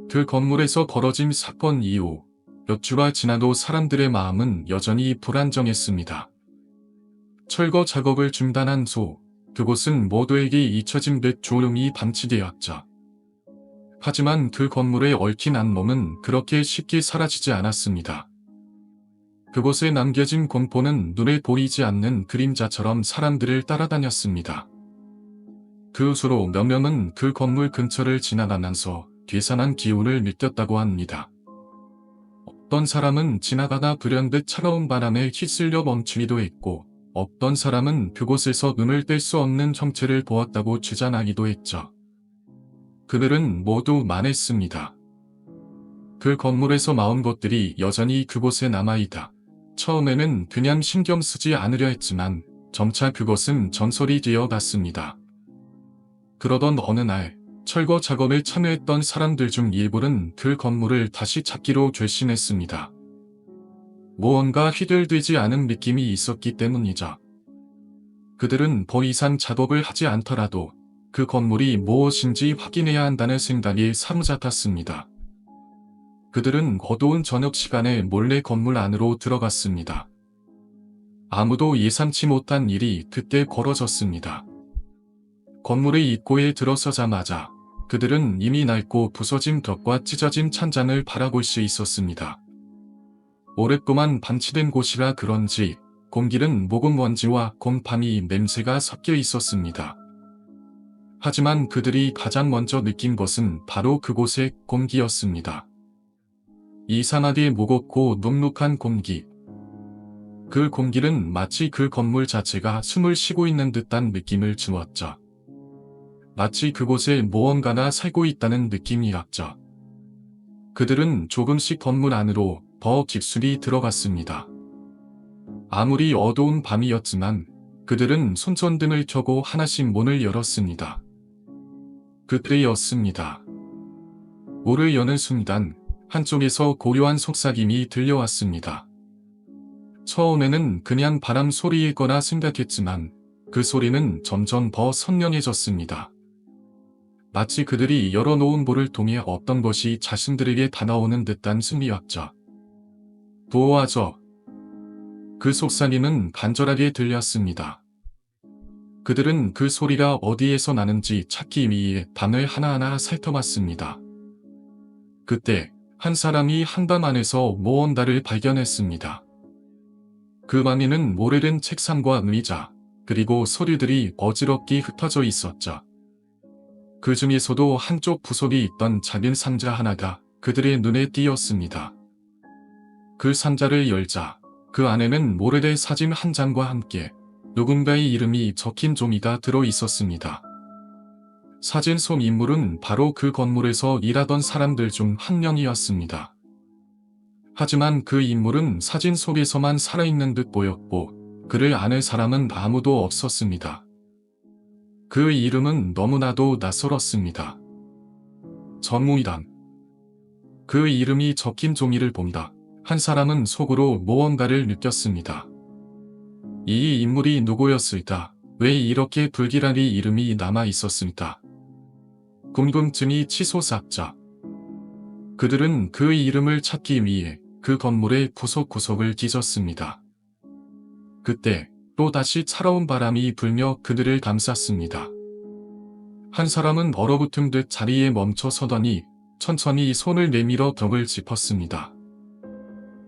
그 건물에서 벌어진 사건 이후 몇 주가 지나도 사람들의 마음은 여전히 불안정했습니다. 철거 작업을 중단한 후 그곳은 모두에게 잊혀진 듯 조용히 방치되었죠. 하지만 그 건물에 얽힌 안몸은 그렇게 쉽게 사라지지 않았습니다. 그곳에 남겨진 공포는 눈에 보이지 않는 그림자처럼 사람들을 따라다녔습니다. 그 후로 몇 명은 그 건물 근처를 지나가면서 괴산한 기운을 느꼈다고 합니다. 어떤 사람은 지나가다 불현듯 차가운 바람에 휩쓸려 멈추기도 했고, 어떤 사람은 그곳에서 눈을 뗄 수 없는 형체를 보았다고 주장하기도 했죠. 그들은 모두 말했습니다. 그 건물에서 나온 것들이 여전히 그곳에 남아있다. 처음에는 그냥 신경 쓰지 않으려 했지만 점차 그것은 전설이 되어갔습니다. 그러던 어느 날 철거 작업에 참여했던 사람들 중 일부는 그 건물을 다시 찾기로 결심했습니다. 무언가 휘둘되지 않은 느낌이 있었기 때문이죠. 그들은 더 이상 작업을 하지 않더라도 그 건물이 무엇인지 확인해야 한다는 생각에 사로잡혔습니다. 그들은 어두운 저녁 시간에 몰래 건물 안으로 들어갔습니다. 아무도 예상치 못한 일이 그때 벌어졌습니다. 건물의 입구에 들어서자마자 그들은 이미 낡고 부서진 벽과 찢어진 찬장을 바라볼 수 있었습니다. 오랫동안 방치된 곳이라 그런지 공기는 묵은 먼지와 곰팡이 냄새가 섞여 있었습니다. 하지만 그들이 가장 먼저 느낀 것은 바로 그곳의 공기였습니다. 이상하게 무겁고 눅눅한 공기. 그 공기는 마치 그 건물 자체가 숨을 쉬고 있는 듯한 느낌을 주었죠. 마치 그곳에 무언가가 살고 있다는 느낌이었죠. 그들은 조금씩 건물 안으로 더 깊숙이 들어갔습니다. 아무리 어두운 밤이었지만 그들은 손전등을 켜고 하나씩 문을 열었습니다. 그때였습니다. 문을 여는 순간 한쪽에서 고요한 속삭임이 들려왔습니다. 처음에는 그냥 바람 소리일 거라 생각했지만 그 소리는 점점 더 선명해졌습니다. 마치 그들이 열어놓은 문을 통해 어떤 것이 자신들에게 다가오는 듯한 승리였죠. 도와줘. 그 속삭임은 간절하게 들렸습니다. 그들은 그 소리가 어디에서 나는지 찾기 위해 방을 하나하나 살펴봤습니다. 그때 한 사람이 한밤 안에서 무언가를 발견했습니다. 그 방에는 오래된 책상과 의자, 그리고 서류들이 어지럽게 흩어져 있었죠. 그 중에서도 한쪽 구석에 있던 작은 상자 하나가 그들의 눈에 띄었습니다. 그 상자를 열자 그 안에는 오래된 사진 한 장과 함께 누군가의 이름이 적힌 종이가 들어 있었습니다. 사진 속 인물은 바로 그 건물에서 일하던 사람들 중 한 명이었습니다. 하지만 그 인물은 사진 속에서만 살아있는 듯 보였고 그를 아는 사람은 아무도 없었습니다. 그 이름은 너무나도 낯설었습니다. 정우이란. 그 이름이 적힌 종이를 본다. 한 사람은 속으로 무언가를 느꼈습니다. 이 인물이 누구였을까? 왜 이렇게 불길하게 이름이 남아 있었을까? 궁금증이 치솟았죠. 그들은 그 이름을 찾기 위해 그 건물의 구석구석을 뒤졌습니다. 그때 또다시 차가운 바람이 불며 그들을 감쌌습니다. 한 사람은 얼어붙은 듯 자리에 멈춰 서더니 천천히 손을 내밀어 벽을 짚었습니다.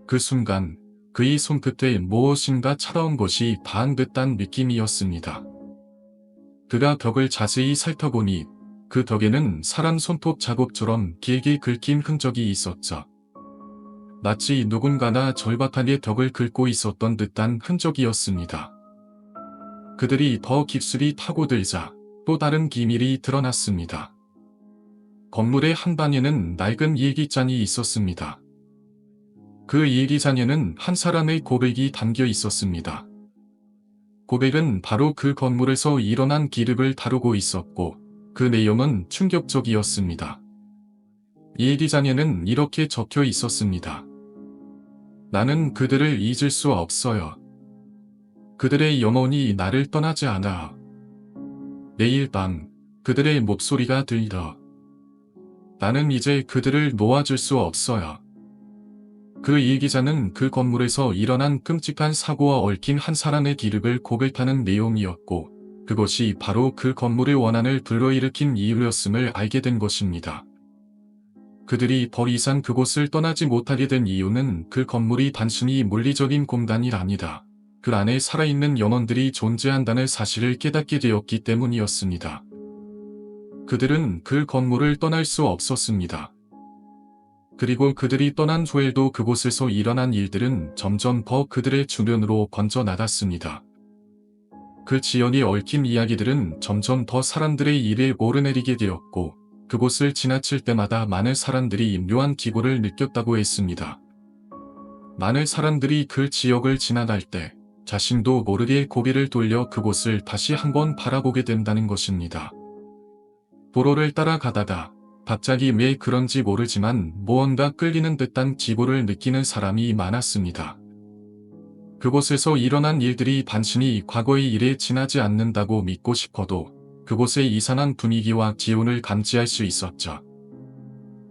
그 순간 그의 손끝에 무엇인가 차가운 것이 닿은 듯한 느낌이었습니다. 그가 벽을 자세히 살펴보니 그 벽에는 사람 손톱 자국처럼 길게 긁힌 흔적이 있었죠. 마치 누군가가 절박하게 벽을 긁고 있었던 듯한 흔적이었습니다. 그들이 더 깊숙이 파고들자 또 다른 기밀이 드러났습니다. 건물의 한 방에는 낡은 일기장이 있었습니다. 그 일기장에는 한 사람의 고백이 담겨 있었습니다. 고백은 바로 그 건물에서 일어난 기습을 다루고 있었고 그 내용은 충격적이었습니다. 일기장에는 이렇게 적혀 있었습니다. 나는 그들을 잊을 수 없어요. 그들의 영혼이 나를 떠나지 않아. 매일 밤 그들의 목소리가 들려. 나는 이제 그들을 놓아줄 수 없어요. 그 일기자는 그 건물에서 일어난 끔찍한 사고와 얽힌 한 사람의 기록을 고백하는 내용이었고, 그것이 바로 그 건물의 원한을 불러일으킨 이유였음을 알게 된 것입니다. 그들이 더 이상 그곳을 떠나지 못하게 된 이유는 그 건물이 단순히 물리적인 공간이 아니다. 그 안에 살아있는 영혼들이 존재한다는 사실을 깨닫게 되었기 때문이었습니다. 그들은 그 건물을 떠날 수 없었습니다. 그리고 그들이 떠난 후에도 그곳에서 일어난 일들은 점점 더 그들의 주변으로 번져나갔습니다. 그 지역에 얽힌 이야기들은 점점 더 사람들의 일에 오르내리게 되었고, 그곳을 지나칠 때마다 많은 사람들이 묘한 기고를 느꼈다고 했습니다. 많은 사람들이 그 지역을 지나갈 때 자신도 모르게 고개를 돌려 그곳을 다시 한번 바라보게 된다는 것입니다. 도로를 따라가다가 갑자기 왜 그런지 모르지만 무언가 끌리는 듯한 기고를 느끼는 사람이 많았습니다. 그곳에서 일어난 일들이 단순히 과거의 일에 지나지 않는다고 믿고 싶어도 그곳의 이상한 분위기와 기운을 감지할 수 있었죠.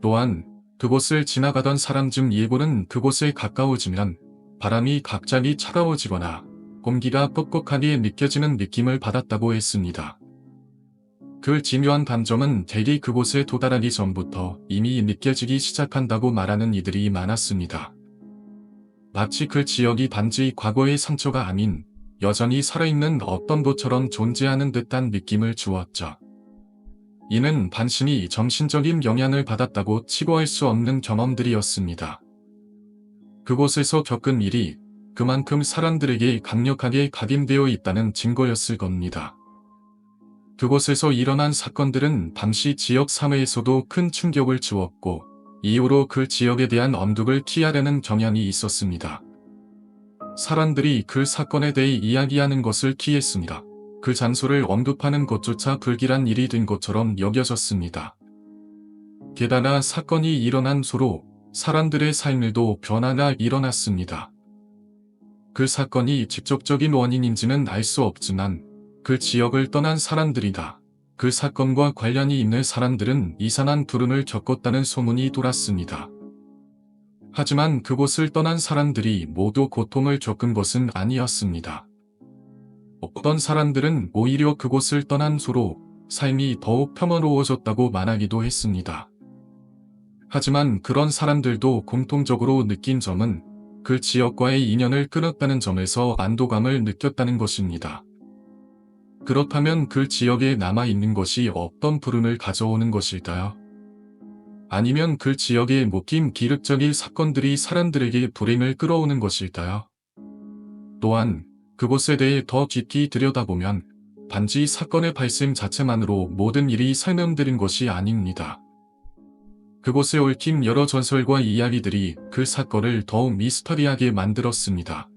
또한 그곳을 지나가던 사람 중 일부는 그곳에 가까워지면 바람이 갑자기 차가워지거나 공기가 뻑뻑하게 느껴지는 느낌을 받았다고 했습니다. 그 기묘한 감정은 대개 그곳에 도달하기 전부터 이미 느껴지기 시작한다고 말하는 이들이 많았습니다. 마치 그 지역이 단지 과거의 상처가 아닌 여전히 살아있는 어떤 것처럼 존재하는 듯한 느낌을 주었죠. 이는 단순히 정신적인 영향을 받았다고 치부할 수 없는 경험들이었습니다. 그곳에서 겪은 일이 그만큼 사람들에게 강력하게 각인되어 있다는 증거였을 겁니다. 그곳에서 일어난 사건들은 당시 지역 사회에서도 큰 충격을 주었고, 이후로 그 지역에 대한 언급을 피하려는 경향이 있었습니다. 사람들이 그 사건에 대해 이야기하는 것을 피했습니다. 그 장소를 언급하는 것조차 불길한 일이 된 것처럼 여겨졌습니다. 게다가 사건이 일어난 후로 사람들의 삶에도 변화가 일어났습니다. 그 사건이 직접적인 원인인지는 알 수 없지만 그 지역을 떠난 사람들이다. 그 사건과 관련이 있는 사람들은 이상한 불운을 겪었다는 소문이 돌았습니다. 하지만 그곳을 떠난 사람들이 모두 고통을 겪은 것은 아니었습니다. 어떤 사람들은 오히려 그곳을 떠난 후로 삶이 더욱 평화로워졌다고 말하기도 했습니다. 하지만 그런 사람들도 공통적으로 느낀 점은 그 지역과의 인연을 끊었다는 점에서 안도감을 느꼈다는 것입니다. 그렇다면 그 지역에 남아있는 것이 어떤 불운을 가져오는 것일까요? 아니면 그 지역에 묶인 기륵적인 사건들이 사람들에게 불행을 끌어오는 것일까요? 또한 그곳에 대해 더 깊이 들여다보면 단지 사건의 발생 자체만으로 모든 일이 설명되는 것이 아닙니다. 그곳에 얽힌 여러 전설과 이야기들이 그 사건을 더욱 미스터리하게 만들었습니다.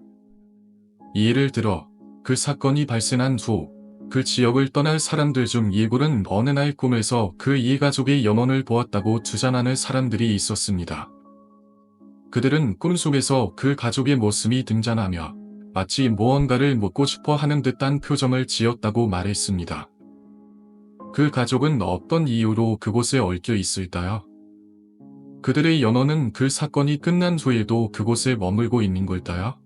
예를 들어 그 사건이 발생한 후 그 지역을 떠날 사람들 중 일부는 어느 날 꿈에서 그 일가족의 영혼을 보았다고 주장하는 사람들이 있었습니다. 그들은 꿈속에서 그 가족의 모습이 등장하며 마치 무언가를 묻고 싶어 하는 듯한 표정을 지었다고 말했습니다. 그 가족은 어떤 이유로 그곳에 얽혀 있을까요? 그들의 영혼은 그 사건이 끝난 후에도 그곳에 머물고 있는 걸까요?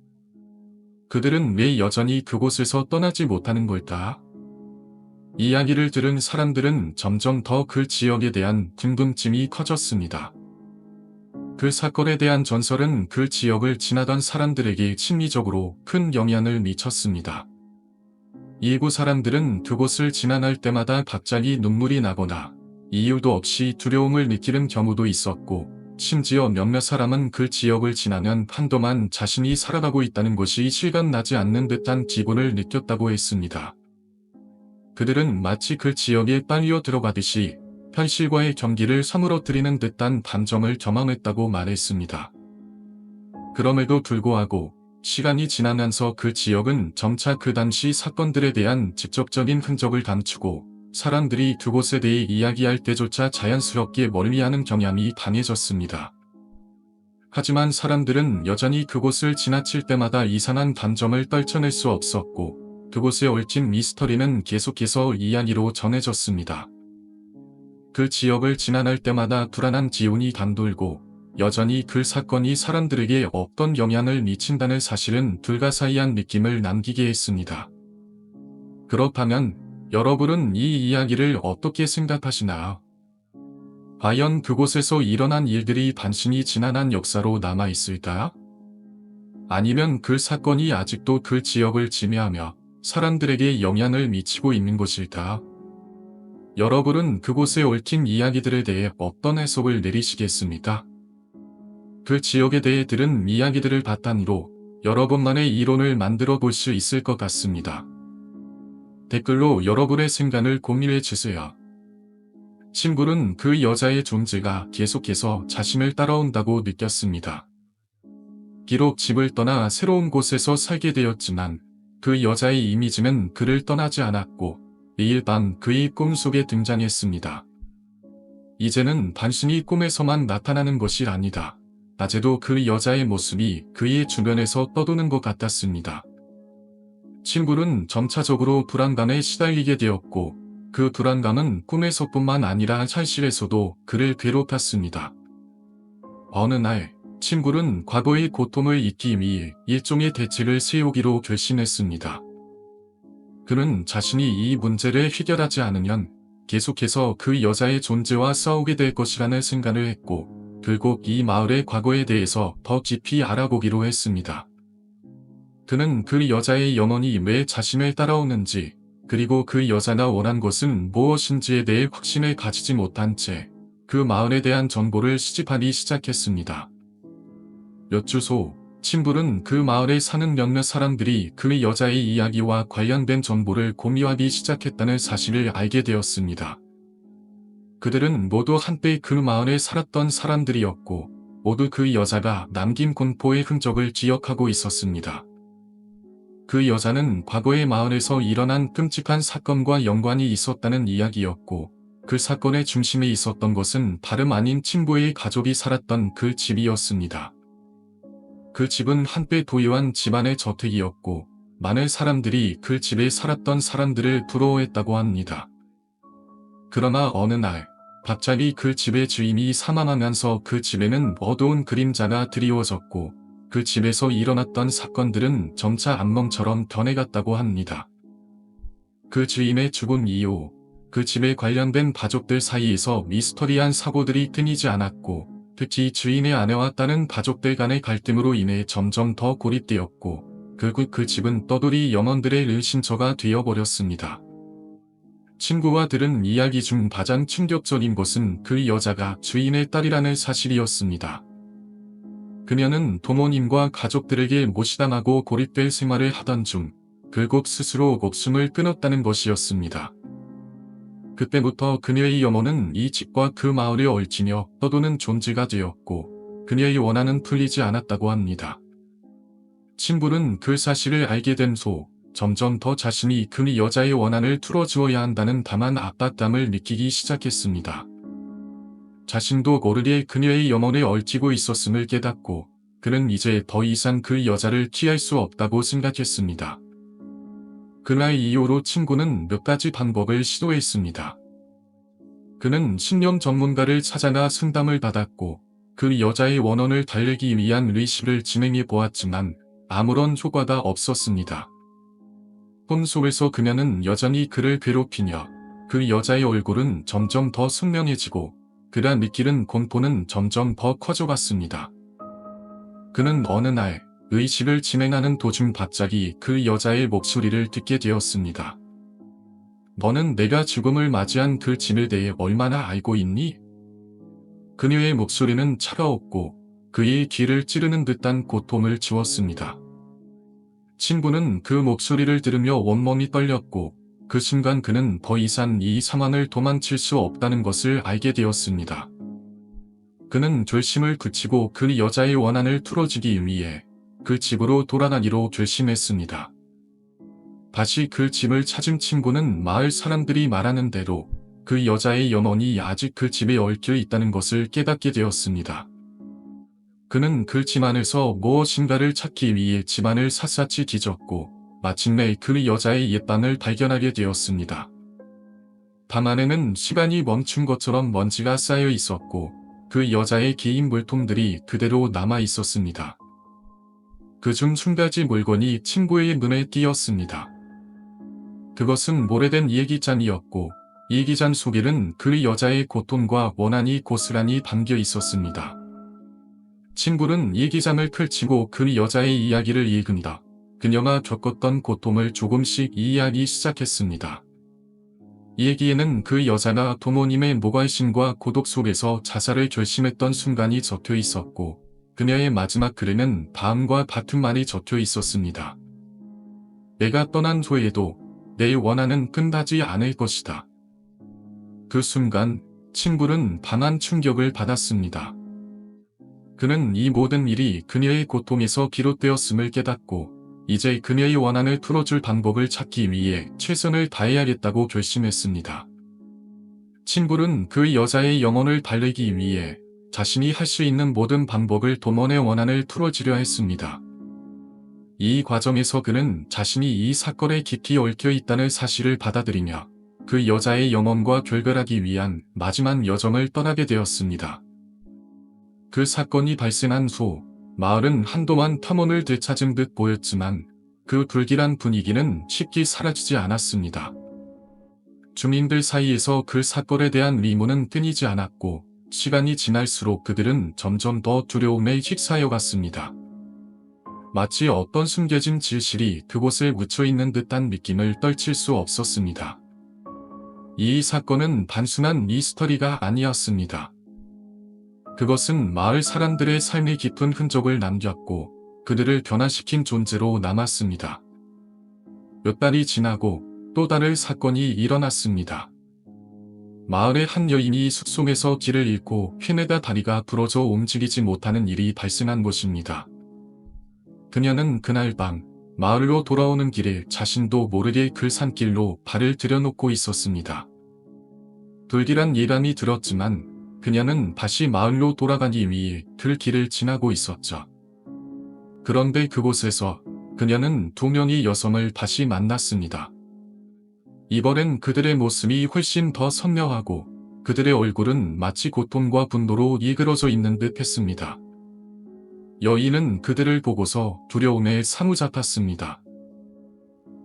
그들은 왜 여전히 그곳에서 떠나지 못하는 걸까? 이야기를 들은 사람들은 점점 더 그 지역에 대한 궁금증이 커졌습니다. 그 사건에 대한 전설은 그 지역을 지나던 사람들에게 심리적으로 큰 영향을 미쳤습니다. 일부 사람들은 그곳을 지나갈 때마다 갑자기 눈물이 나거나 이유도 없이 두려움을 느끼는 경우도 있었고, 심지어 몇몇 사람은 그 지역을 지나면 한동안 자신이 살아가고 있다는 것이 실감나지 않는 듯한 기분을 느꼈다고 했습니다. 그들은 마치 그 지역에 빨려 들어가듯이 현실과의 경기를 사무러뜨리는 듯한 감정을 경험했다고 말했습니다. 그럼에도 불구하고 시간이 지나면서 그 지역은 점차 그 당시 사건들에 대한 직접적인 흔적을 감추고 사람들이 그곳에 대해 이야기할 때조차 자연스럽게 멀리하는 경향이 강해졌습니다. 하지만 사람들은 여전히 그곳을 지나칠 때마다 이상한 감정을 떨쳐낼 수 없었고, 그곳에 얽힌 미스터리는 계속해서 이야기로 전해졌습니다. 그 지역을 지나갈 때마다 불안한 기운이 감돌고 여전히 그 사건이 사람들에게 어떤 영향을 미친다는 사실은 불가사의한 느낌을 남기게 했습니다. 그렇다면 여러분은 이 이야기를 어떻게 생각하시나요? 과연 그곳에서 일어난 일들이 단순히 지나간 역사로 남아있을까요? 아니면 그 사건이 아직도 그 지역을 지배하며 사람들에게 영향을 미치고 있는 것일까요? 여러분은 그곳에 얽힌 이야기들에 대해 어떤 해석을 내리시겠습니까? 그 지역에 대해 들은 이야기들을 바탕으로 여러분만의 이론을 만들어 볼 수 있을 것 같습니다. 댓글로 여러분의 생각을 공유해 주세요. 친구는 그 여자의 존재가 계속해서 자신을 따라온다고 느꼈습니다. 비록 집을 떠나 새로운 곳에서 살게 되었지만 그 여자의 이미지는 그를 떠나지 않았고 매일 밤 그의 꿈속에 등장했습니다. 이제는 단순히 꿈에서만 나타나는 것이 아니다. 낮에도 그 여자의 모습이 그의 주변에서 떠도는 것 같았습니다. 친구는 점차적으로 불안감에 시달리게 되었고 그 불안감은 꿈에서뿐만 아니라 현실에서도 그를 괴롭혔습니다. 어느 날 친구는 과거의 고통을 잊기 위해 일종의 대책을 세우기로 결심했습니다. 그는 자신이 이 문제를 해결하지 않으면 계속해서 그 여자의 존재와 싸우게 될 것이라는 생각을 했고 결국 이 마을의 과거에 대해서 더 깊이 알아보기로 했습니다. 그는 그 여자의 영혼이 왜 자신을 따라오는지 그리고 그 여자가 원한 것은 무엇인지에 대해 확신을 가지지 못한 채 그 마을에 대한 정보를 수집하기 시작했습니다. 몇 주 후 친구는 그 마을에 사는 몇몇 사람들이 그 여자의 이야기와 관련된 정보를 공유하기 시작했다는 사실을 알게 되었습니다. 그들은 모두 한때 그 마을에 살았던 사람들이었고 모두 그 여자가 남긴 공포의 흔적을 기억하고 있었습니다. 그 여자는 과거의 마을에서 일어난 끔찍한 사건과 연관이 있었다는 이야기였고 그 사건의 중심에 있었던 것은 다름 아닌 친구의 가족이 살았던 그 집이었습니다. 그 집은 한때 부유한 집안의 저택이었고 많은 사람들이 그 집에 살았던 사람들을 부러워했다고 합니다. 그러나 어느 날 갑자기 그 집의 주인이 사망하면서 그 집에는 어두운 그림자가 드리워졌고 그 집에서 일어났던 사건들은 점차 악몽처럼 변해갔다고 합니다. 그 주인의 죽음 이후 그 집에 관련된 가족들 사이에서 미스터리한 사고들이 끊이지 않았고 특히 주인의 아내와 딸은 가족들 간의 갈등으로 인해 점점 더 고립되었고 결국 그 집은 떠돌이 영혼들의 일신처가 되어버렸습니다. 친구와 들은 이야기 중 가장 충격적인 것은 그 여자가 주인의 딸이라는 사실이었습니다. 그녀는 부모님과 가족들에게 무시당하고 고립될 생활을 하던 중 결국 스스로 목숨을 끊었다는 것이었습니다. 그때부터 그녀의 영혼은 이 집과 그 마을에 얽히며 떠도는 존재가 되었고 그녀의 원한은 풀리지 않았다고 합니다. 친구는 그 사실을 알게 된 후 점점 더 자신이 그 여자의 원한을 풀어주어야 한다는 담한 압박감을 느끼기 시작했습니다. 자신도 모르게 그녀의 영혼에 얽히고 있었음을 깨닫고 그는 이제 더 이상 그 여자를 피할 수 없다고 생각했습니다. 그날 이후로 친구는 몇 가지 방법을 시도했습니다. 그는 신령 전문가를 찾아가 상담을 받았고 그 여자의 원혼을 달래기 위한 리시를 진행해 보았지만 아무런 효과가 없었습니다. 꿈속에서 그녀는 여전히 그를 괴롭히며 그 여자의 얼굴은 점점 더 선명해지고 그가 느끼는 공포는 점점 더 커져갔습니다. 그는 어느 날 의식을 진행하는 도중 갑자기 그 여자의 목소리를 듣게 되었습니다. 너는 내가 죽음을 맞이한 그 짐에 대해 얼마나 알고 있니? 그녀의 목소리는 차가웠고 그의 귀를 찌르는 듯한 고통을 주었습니다. 친구는 그 목소리를 들으며 온몸이 떨렸고 그 순간 그는 더 이상 이 상황을 도망칠 수 없다는 것을 알게 되었습니다. 그는 결심을 굳히고 그 여자의 원한을 풀어주기 위해 그 집으로 돌아가기로 결심했습니다. 다시 그 집을 찾은 친구는 마을 사람들이 말하는 대로 그 여자의 영혼이 아직 그 집에 얽혀 있다는 것을 깨닫게 되었습니다. 그는 그 집 안에서 무엇인가를 찾기 위해 집안을 샅샅이 뒤졌고 마침내 그 여자의 옛방을 발견하게 되었습니다. 방 안에는 시간이 멈춘 것처럼 먼지가 쌓여 있었고 그 여자의 긴 물통들이 그대로 남아 있었습니다. 그중 한 가지 물건이 친구의 눈에 띄었습니다. 그것은 오래된 일기장이었고 일기장 속에는 그 여자의 고통과 원한이 고스란히 담겨 있었습니다. 친구는 일기장을 펼치고 그 여자의 이야기를 읽은다. 그녀가 겪었던 고통을 조금씩 이해하기 시작했습니다. 일기에는 그 여자가 부모님의 모발신과 고독 속에서 자살을 결심했던 순간이 적혀 있었고 그녀의 마지막 글에는 다음과 같은 말이 적혀 있었습니다. 내가 떠난 후에도 내 원한은 끝나지 않을 것이다. 그 순간 친구는 강한 충격을 받았습니다. 그는 이 모든 일이 그녀의 고통에서 비롯되었음을 깨닫고 이제 그녀의 원한을 풀어줄 방법을 찾기 위해 최선을 다해야겠다고 결심했습니다. 친구는 그 여자의 영혼을 달래기 위해 자신이 할 수 있는 모든 방법을 동원해 원한을 풀어주려 했습니다. 이 과정에서 그는 자신이 이 사건에 깊이 얽혀 있다는 사실을 받아들이며 그 여자의 영혼과 결별하기 위한 마지막 여정을 떠나게 되었습니다. 그 사건이 발생한 후 마을은 한동안 탐험을 되찾은 듯 보였지만 그 불길한 분위기는 쉽게 사라지지 않았습니다. 주민들 사이에서 그 사건에 대한 의문은 끊이지 않았고 시간이 지날수록 그들은 점점 더 두려움에 휩싸여갔습니다. 마치 어떤 숨겨진 진실이 그곳에 묻혀있는 듯한 느낌을 떨칠 수 없었습니다. 이 사건은 단순한 미스터리가 아니었습니다. 그것은 마을 사람들의 삶의 깊은 흔적을 남겼고 그들을 변화시킨 존재로 남았습니다. 몇 달이 지나고 또 다른 사건이 일어났습니다. 마을의 한 여인이 숲속에서 길을 잃고 헤매다 다리가 부러져 움직이지 못하는 일이 발생한 것입니다. 그녀는 그날 밤 마을로 돌아오는 길에 자신도 모르게 그 산길로 발을 들여놓고 있었습니다. 불길한 예감이 들었지만 그녀는 다시 마을로 돌아가기 위해 그 길을 지나고 있었죠. 그런데 그곳에서 그녀는 두 명의 여성을 다시 만났습니다. 이번엔 그들의 모습이 훨씬 더 선명하고 그들의 얼굴은 마치 고통과 분노로 일그러져 있는 듯 했습니다. 여인은 그들을 보고서 두려움에 사로잡혔습니다.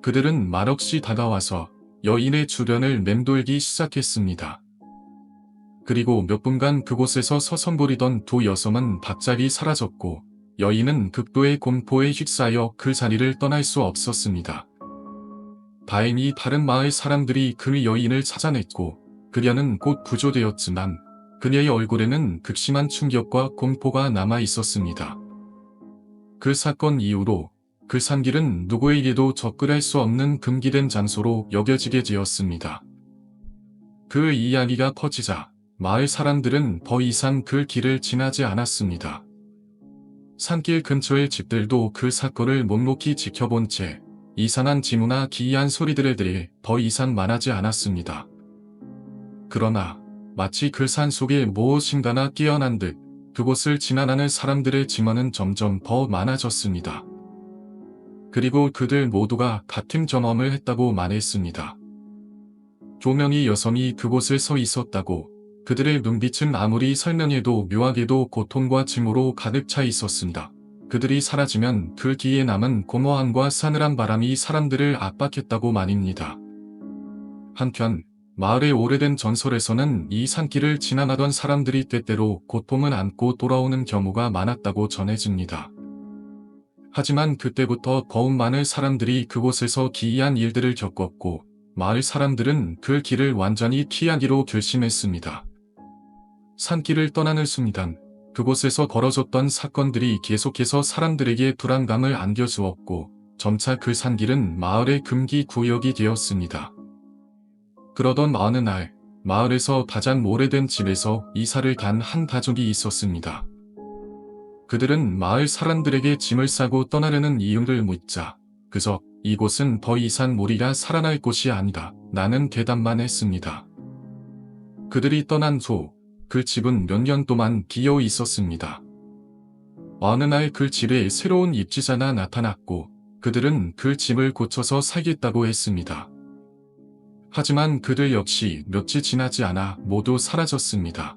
그들은 말없이 다가와서 여인의 주변을 맴돌기 시작했습니다. 그리고 몇 분간 그곳에서 서성거리던 두 여성은 갑자기 사라졌고 여인은 극도의 공포에 휩싸여 그 자리를 떠날 수 없었습니다. 다행히 다른 마을 사람들이 그 여인을 찾아냈고 그녀는 곧 구조되었지만 그녀의 얼굴에는 극심한 충격과 공포가 남아 있었습니다. 그 사건 이후로 그 산길은 누구에게도 접근할 수 없는 금기된 장소로 여겨지게 되었습니다. 그 이야기가 퍼지자 마을 사람들은 더 이상 그 길을 지나지 않았습니다. 산길 근처의 집들도 그 사건을 묵묵히 지켜본 채 이상한 징후나 기이한 소리들에 대해 더 이상 말하지 않았습니다. 그러나 마치 그 산 속에 무엇인가가 깨어난 듯 그곳을 지나가는 사람들의 증언은 점점 더 많아졌습니다. 그리고 그들 모두가 같은 경험을 했다고 말했습니다. 두 명의 여성이 그곳에 서 있었다고 그들의 눈빛은 아무리 설명해도 묘하게도 고통과 증오로 가득 차 있었습니다. 그들이 사라지면 그 뒤에 남은 공허함과 싸늘한 바람이 사람들을 압박했다고 말입니다. 한편 마을의 오래된 전설에서는 이 산길을 지나가던 사람들이 때때로 고통을 안고 돌아오는 경우가 많았다고 전해집니다. 하지만 그때부터 더욱 많은 사람들이 그곳에서 기이한 일들을 겪었고 마을 사람들은 그 길을 완전히 피하기로 결심했습니다. 산길을 떠나는 순간 그곳에서 벌어졌던 사건들이 계속해서 사람들에게 불안감을 안겨주었고 점차 그 산길은 마을의 금기 구역이 되었습니다. 그러던 어느 날 마을에서 가장 오래된 집에서 이사를 간 한 가족이 있었습니다. 그들은 마을 사람들에게 짐을 싸고 떠나려는 이유를 묻자 그저 이곳은 더 이상 우리가 살아날 곳이 아니다 라는 대답만 했습니다. 그들이 떠난 후 그 집은 몇 년 동안 비어 있었습니다. 어느 날 그 집에 새로운 입주자가 나타났고 그들은 그 집을 고쳐서 살겠다고 했습니다. 하지만 그들 역시 며칠 지나지 않아 모두 사라졌습니다.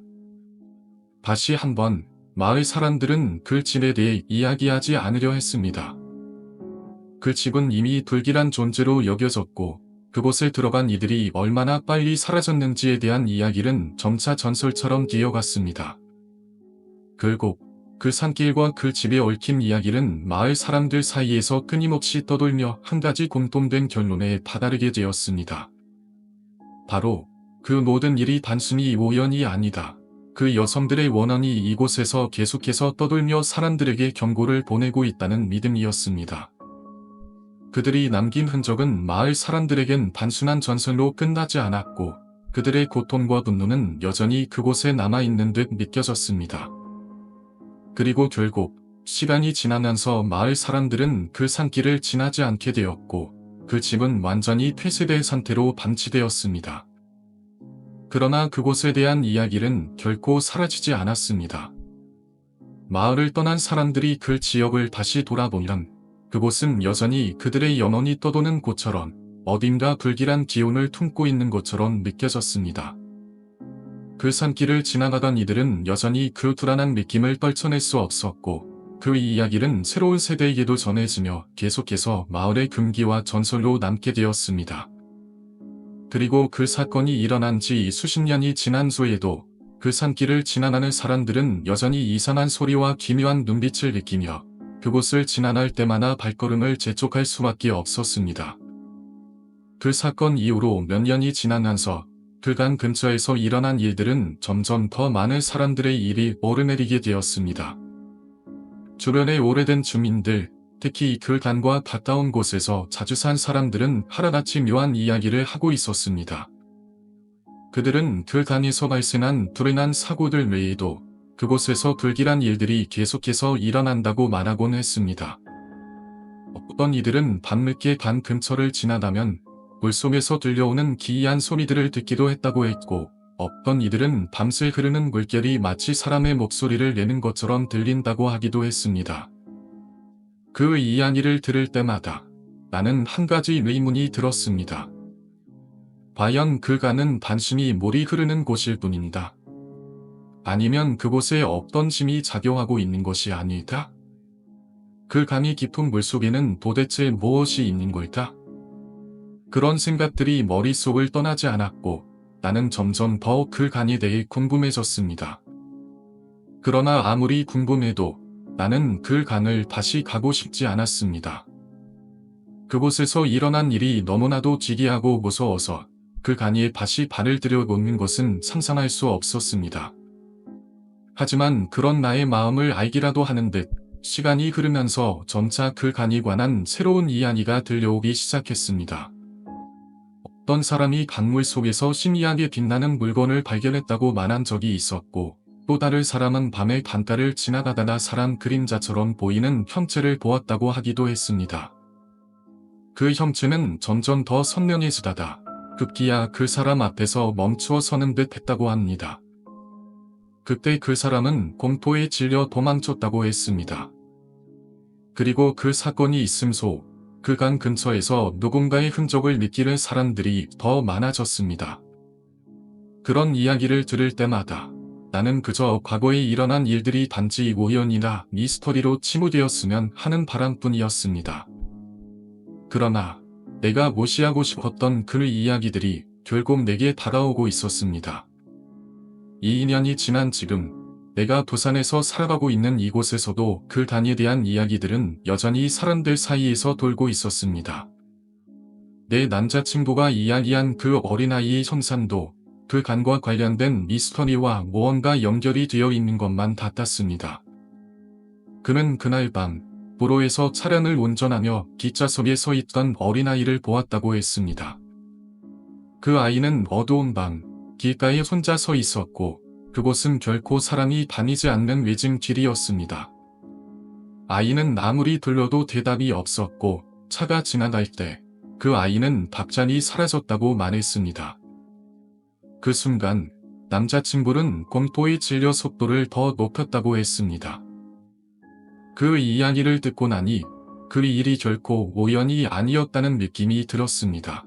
다시 한번 마을 사람들은 그 집에 대해 이야기하지 않으려 했습니다. 그 집은 이미 불길한 존재로 여겨졌고 그곳에 들어간 이들이 얼마나 빨리 사라졌는지에 대한 이야기는 점차 전설처럼 기어갔습니다. 결국 그 산길과 그 집에 얽힌 이야기는 마을 사람들 사이에서 끊임없이 떠돌며 한 가지 공통된 결론에 다다르게 되었습니다. 바로 그 모든 일이 단순히 우연이 아니다. 그 여성들의 원한이 이곳에서 계속해서 떠돌며 사람들에게 경고를 보내고 있다는 믿음이었습니다. 그들이 남긴 흔적은 마을 사람들에겐 단순한 전설로 끝나지 않았고 그들의 고통과 분노는 여전히 그곳에 남아있는 듯 믿겨졌습니다. 그리고 결국 시간이 지나면서 마을 사람들은 그 산길을 지나지 않게 되었고 그 집은 완전히 폐쇄된 상태로 방치되었습니다. 그러나 그곳에 대한 이야기는 결코 사라지지 않았습니다. 마을을 떠난 사람들이 그 지역을 다시 돌아보면 그곳은 여전히 그들의 영혼이 떠도는 곳처럼 어딘가 불길한 기운을 품고 있는 것처럼 느껴졌습니다. 그 산길을 지나가던 이들은 여전히 그 불안한 느낌을 떨쳐낼 수 없었고 그 이야기는 새로운 세대에게도 전해지며 계속해서 마을의 금기와 전설로 남게 되었습니다. 그리고 그 사건이 일어난 지 수십 년이 지난 후에도 그 산길을 지나가는 사람들은 여전히 이상한 소리와 기묘한 눈빛을 느끼며 그곳을 지나갈 때마다 발걸음을 재촉할 수밖에 없었습니다. 그 사건 이후로 몇 년이 지나면서 그 강 근처에서 일어난 일들은 점점 더 많은 사람들의 일이 오르내리게 되었습니다. 주변의 오래된 주민들, 특히 그 강과 가까운 곳에서 자주 산 사람들은 하나같이 묘한 이야기를 하고 있었습니다. 그들은 그 강에서 발생한 불행한 사고들 외에도 그곳에서 불길한 일들이 계속해서 일어난다고 말하곤 했습니다. 어떤 이들은 밤늦게 강 근처를 지나가면 물속에서 들려오는 기이한 소리들을 듣기도 했다고 했고 어떤 이들은 밤새 흐르는 물결이 마치 사람의 목소리를 내는 것처럼 들린다고 하기도 했습니다. 그 이야기를 들을 때마다 나는 한 가지 의문이 들었습니다. 과연 그 강은 단순히 물이 흐르는 곳일 뿐인가? 아니면 그곳에 없던 힘이 작용하고 있는 것이 아닐까? 그 강이 깊은 물속에는 도대체 무엇이 있는 걸까? 그런 생각들이 머릿속을 떠나지 않았고 나는 점점 더 그 강에 대해 궁금해졌습니다. 그러나 아무리 궁금해도 나는 그 강을 다시 가고 싶지 않았습니다. 그곳에서 일어난 일이 너무나도 기이하고 무서워서 그 강에 다시 발을 들여놓는 것은 상상할 수 없었습니다. 하지만 그런 나의 마음을 알기라도 하는 듯 시간이 흐르면서 점차 그 강에 관한 새로운 이야기가 들려오기 시작했습니다. 어떤 사람이 강물 속에서 신기하게 빛나는 물건을 발견했다고 말한 적이 있었고 또 다른 사람은 밤에 강가를 지나가다가 사람 그림자처럼 보이는 형체를 보았다고 하기도 했습니다. 그 형체는 점점 더 선명해지다가 급기야 그 사람 앞에서 멈추어 서는 듯 했다고 합니다. 그때 그 사람은 공포에 질려 도망쳤다고 했습니다. 그리고 그 사건이 있음소 그 강 근처에서 누군가의 흔적을 느끼는 사람들이 더 많아졌습니다. 그런 이야기를 들을 때마다 나는 그저 과거에 일어난 일들이 단지 우연이나 미스터리로 치부되었으면 하는 바람뿐이었습니다. 그러나 내가 무시하고 싶었던 그 이야기들이 결국 내게 다가오고 있었습니다. 2년이 지난 지금 내가 부산에서 살아가고 있는 이곳에서도 그 강에 대한 이야기들은 여전히 사람들 사이에서 돌고 있었습니다. 내 남자친구가 이야기한 그 어린아이의 형상도 그 강과 관련된 미스터리와 무언가 연결이 되어 있는 것만 같았습니다. 그는 그날 밤 도로에서 차량을 운전하며 뒷좌석에 서 있던 어린아이를 보았다고 했습니다. 그 아이는 어두운 밤 길가에 혼자 서 있었고 그곳은 결코 사람이 다니지 않는 외진 길이었습니다. 아이는 아무리 들려도 대답이 없었고 차가 지나갈 때 그 아이는 갑자기 사라졌다고 말했습니다. 그 순간 남자친구는 공포에 질려 속도를 더 높였다고 했습니다. 그 이야기를 듣고 나니 그 일이 결코 우연이 아니었다는 느낌이 들었습니다.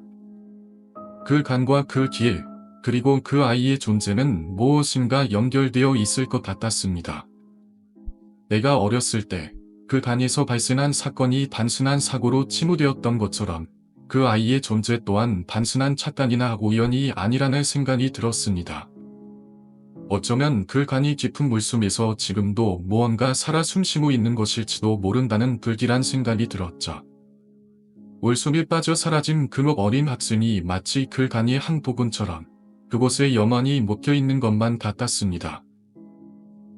그 간과 그 길, 그리고 그 아이의 존재는 무엇인가 연결되어 있을 것 같았습니다. 내가 어렸을 때 그 간에서 발생한 사건이 단순한 사고로 치부되었던 것처럼 그 아이의 존재 또한 단순한 착각이나 우연이 아니라는 생각이 들었습니다. 어쩌면 그 간이 깊은 물속에서 지금도 무언가 살아 숨쉬고 있는 것일지도 모른다는 불길한 생각이 들었죠. 물속에 빠져 사라진 그 어린 학생이 마치 그 간의 한 부분처럼 그곳에 영원히 묵혀있는 것만 같았습니다.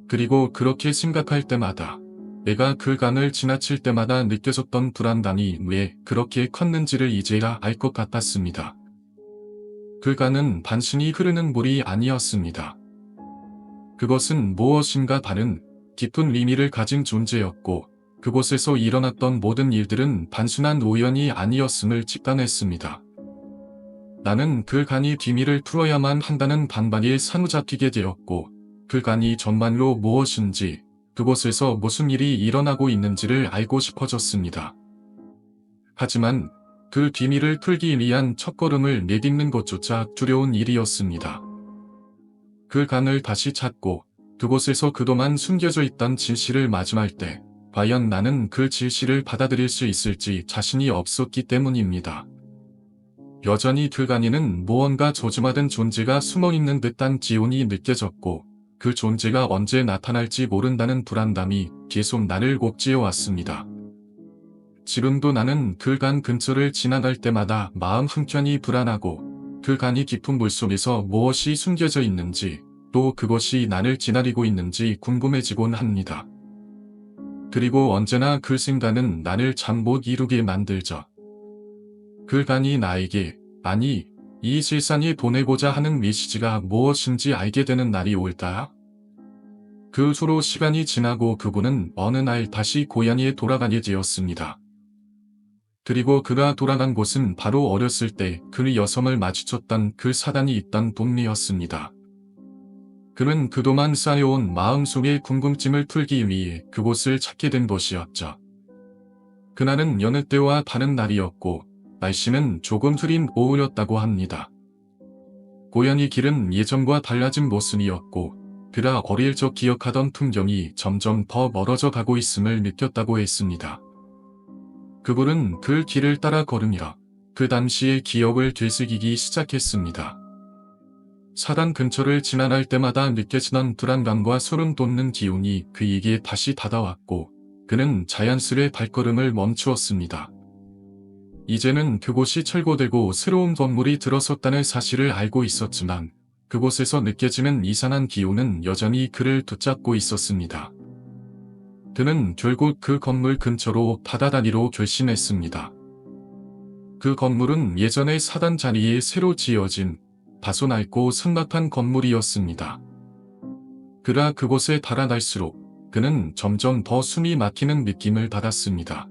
그리고 그렇게 생각할 때마다 내가 그 간을 지나칠 때마다 느껴졌던 불안감이 왜 그렇게 컸는지를 이제야 알 것 같았습니다. 그 간은 단순히 흐르는 물이 아니었습니다. 그것은 무엇인가 다른 깊은 의미를 가진 존재였고 그곳에서 일어났던 모든 일들은 단순한 우연이 아니었음을 직감했습니다. 나는 그 간이 비밀을 풀어야만 한다는 반박에 사로잡히게 되었고 그 간이 정말로 무엇인지 그곳에서 무슨 일이 일어나고 있는지를 알고 싶어졌습니다. 하지만 그 비밀을 풀기 위한 첫걸음을 내딛는 것조차 두려운 일이었습니다. 그 간을 다시 찾고 그곳에서 그동안 숨겨져 있던 진실을 마주할 때 과연 나는 그 진실을 받아들일 수 있을지 자신이 없었기 때문입니다. 여전히 그 간에는 무언가 조짐하던 존재가 숨어있는 듯한 기운이 느껴졌고 그 존재가 언제 나타날지 모른다는 불안감이 계속 나를 옥죄어왔습니다. 지금도 나는 그 간 근처를 지나갈 때마다 마음 한켠이 불안하고 그 간이 깊은 물속에서 무엇이 숨겨져 있는지 또 그것이 나를 기다리고 있는지 궁금해지곤 합니다. 그리고 언제나 그 생각은 나를 잠 못 이루게 만들죠. 그 간이 나에게, 아니, 이 세상에 보내고자 하는 메시지가 무엇인지 알게 되는 날이 올까? 그 후로 시간이 지나고 그분은 어느 날 다시 고향에 돌아가게 되었습니다. 그리고 그가 돌아간 곳은 바로 어렸을 때 그 여성을 마주쳤던 그 사단이 있던 동네였습니다. 그는 그동안 쌓여온 마음속의 궁금증을 풀기 위해 그곳을 찾게 된 것이었죠. 그날은 여느 때와 다른 날이었고 날씨는 조금 흐린 오후였다고 합니다. 고양이 길은 예전과 달라진 모습이었고 그가 어릴 적 기억하던 풍경이 점점 더 멀어져 가고 있음을 느꼈다고 했습니다. 그분은 그 길을 따라 걸으며 그 당시의 기억을 되새기기 시작했습니다. 사단 근처를 지나갈 때마다 느껴지던 불안감과 소름 돋는 기운이 그에게 다시 다가왔고 그는 자연스레 발걸음을 멈추었습니다. 이제는 그곳이 철거되고 새로운 건물이 들어섰다는 사실을 알고 있었지만 그곳에서 느껴지는 이상한 기운은 여전히 그를 붙잡고 있었습니다. 그는 결국 그 건물 근처로 다다다니로 결심했습니다. 그 건물은 예전의 사단 자리에 새로 지어진 다소 낡고 삭막한 건물이었습니다. 그가 그곳에 달아날수록 그는 점점 더 숨이 막히는 느낌을 받았습니다.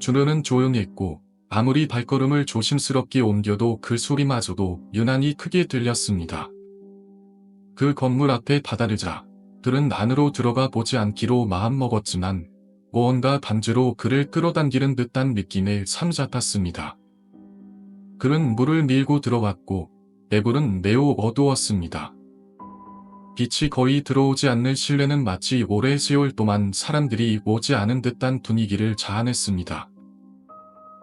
주변은 조용했고 아무리 발걸음을 조심스럽게 옮겨도 그 소리마저도 유난히 크게 들렸습니다. 그 건물 앞에 다다르자 그는 안으로 들어가 보지 않기로 마음먹었지만 무언가 반주로 그를 끌어당기는 듯한 느낌에 사로잡혔습니다. 그는 물을 밀고 들어갔고 내부는 매우 어두웠습니다. 빛이 거의 들어오지 않는 실내는 마치 오랜 세월 동안 사람들이 오지 않은 듯한 분위기를 자아냈습니다.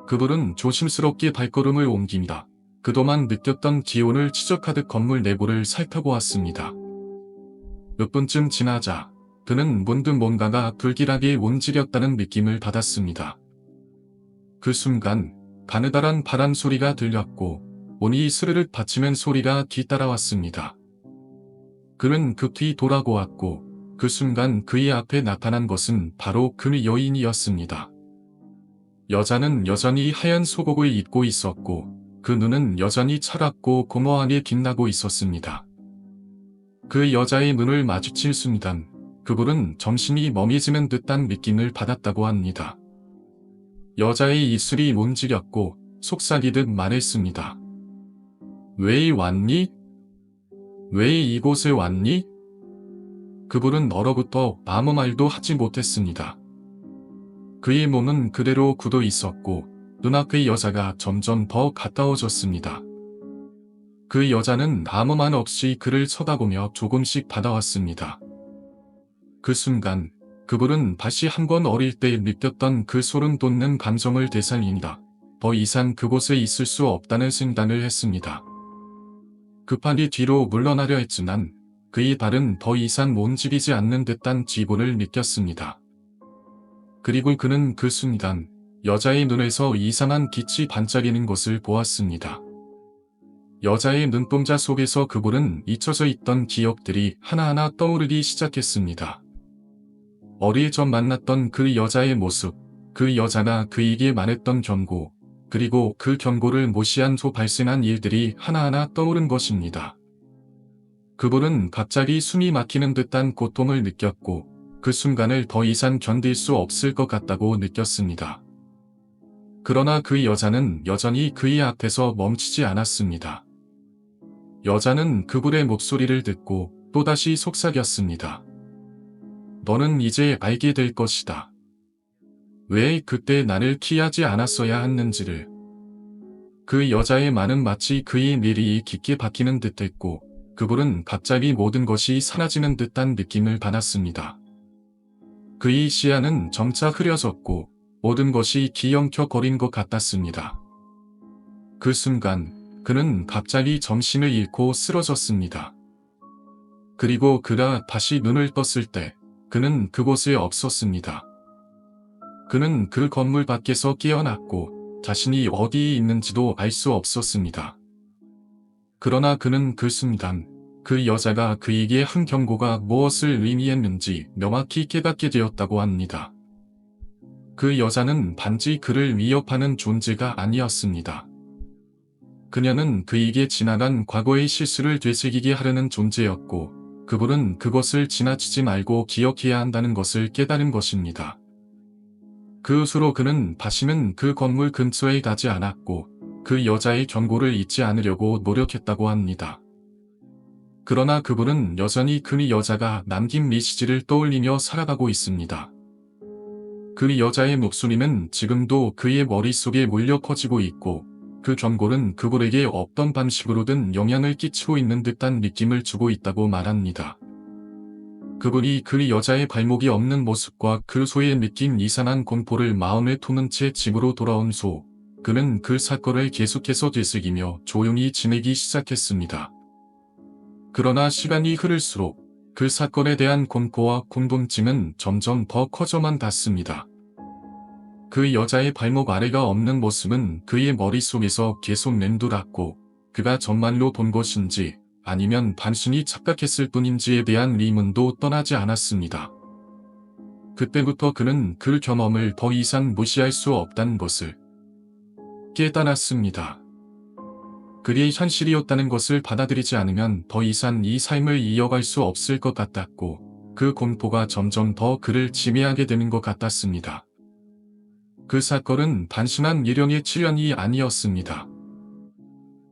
그분은 조심스럽게 발걸음을 옮긴다. 그동안 느꼈던 기온을 추적하듯 건물 내부를 살펴보았습니다. 몇 분쯤 지나자 그는 문득 뭔가가 불길하게 움직였다는 느낌을 받았습니다. 그 순간 가느다란 바람 소리가 들렸고 온이 스르륵 받치는 소리가 뒤따라왔습니다. 그는 급히 돌아보았고 그 순간 그의 앞에 나타난 것은 바로 그 여인이었습니다. 여자는 여전히 하얀 속옷을 입고 있었고 그 눈은 여전히 차갑고 공허하게 빛나고 있었습니다. 그 여자의 눈을 마주칠 순간 그분은 정신이 멍해지는 듯한 느낌을 받았다고 합니다. 여자의 입술이 움직였고 속삭이듯 말했습니다. 왜 왔니? 왜 이곳에 왔니? 그분은 얼어붙어 아무 말도 하지 못했습니다. 그의 몸은 그대로 굳어 있었고 눈앞의 여자가 점점 더 가까워졌습니다. 그 여자는 아무 말 없이 그를 쳐다보며 조금씩 다가왔습니다. 그 순간 그분은 다시 한번 어릴 때 느꼈던 그 소름 돋는 감정을 되살린다. 더 이상 그곳에 있을 수 없다는 생각을 했습니다. 급하게 뒤로 물러나려 했지만 그의 발은 더 이상 몸집이지 않는 듯한 지분을 느꼈습니다. 그리고 그는 그 순간 여자의 눈에서 이상한 빛이 반짝이는 것을 보았습니다. 여자의 눈동자 속에서 그분은 잊혀져 있던 기억들이 하나하나 떠오르기 시작했습니다. 어릴 적 만났던 그 여자의 모습, 그 여자가 그에게 말했던 경고, 그리고 그 경고를 무시한 후 발생한 일들이 하나하나 떠오른 것입니다. 그분은 갑자기 숨이 막히는 듯한 고통을 느꼈고 그 순간을 더 이상 견딜 수 없을 것 같다고 느꼈습니다. 그러나 그 여자는 여전히 그의 앞에서 멈추지 않았습니다. 여자는 그분의 목소리를 듣고 또다시 속삭였습니다. 너는 이제 알게 될 것이다. 왜 그때 나를 피하지 않았어야 했는지를. 그 여자의 말은 마치 그의 뇌리에 깊게 박히는 듯했고 그분은 갑자기 모든 것이 사라지는 듯한 느낌을 받았습니다. 그의 시야는 점차 흐려졌고 모든 것이 뒤엉켜거린 것 같았습니다. 그 순간 그는 갑자기 정신을 잃고 쓰러졌습니다. 그리고 그가 다시 눈을 떴을 때 그는 그곳에 없었습니다. 그는 그 건물 밖에서 깨어났고 자신이 어디에 있는지도 알 수 없었습니다. 그러나 그는 그 순간 그 여자가 그에게 한 경고가 무엇을 의미했는지 명확히 깨닫게 되었다고 합니다. 그 여자는 단지 그를 위협하는 존재가 아니었습니다. 그녀는 그에게 지나간 과거의 실수를 되새기게 하려는 존재였고 그분은 그것을 지나치지 말고 기억해야 한다는 것을 깨달은 것입니다. 그 후로 그는 다시는 그 건물 근처에 가지 않았고 그 여자의 경고를 잊지 않으려고 노력했다고 합니다. 그러나 그분은 여전히 그 여자가 남긴 메시지를 떠올리며 살아가고 있습니다. 그 여자의 목소리는 지금도 그의 머릿속에 몰려 퍼지고 있고 그 경고는 그분에게 어떤 방식으로든 영향을 끼치고 있는 듯한 느낌을 주고 있다고 말합니다. 그분이 그 여자의 발목이 없는 모습과 그 소에 느낀 이상한 공포를 마음에 품은 채 집으로 돌아온 소, 그는 그 사건을 계속해서 되새기며 조용히 지내기 시작했습니다. 그러나 시간이 흐를수록 그 사건에 대한 공포와 궁금증은 점점 더 커져만 갔습니다. 그 여자의 발목 아래가 없는 모습은 그의 머릿속에서 계속 맴돌았고 그가 정말로 본 것인지 아니면 단순히 착각했을 뿐인지에 대한 의문도 떠나지 않았습니다. 그때부터 그는 그 경험을 더 이상 무시할 수 없다는 것을 깨달았습니다. 그의 현실이었다는 것을 받아들이지 않으면 더 이상 이 삶을 이어갈 수 없을 것 같았고 그 공포가 점점 더 그를 지배하게 되는 것 같았습니다. 그 사건은 단순한 일련의 출연이 아니었습니다.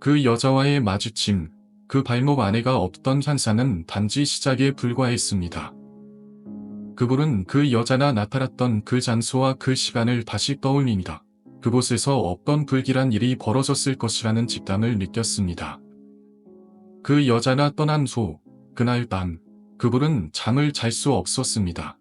그 여자와의 마주침, 그 발목 안에가 없던 환상은 단지 시작에 불과했습니다. 그분은 그 여자가 나타났던 그 장소와 그 시간을 다시 떠올립니다. 그곳에서 어떤 불길한 일이 벌어졌을 것이라는 직감을 느꼈습니다. 그 여자가 떠난 후, 그날 밤, 그분은 잠을 잘 수 없었습니다.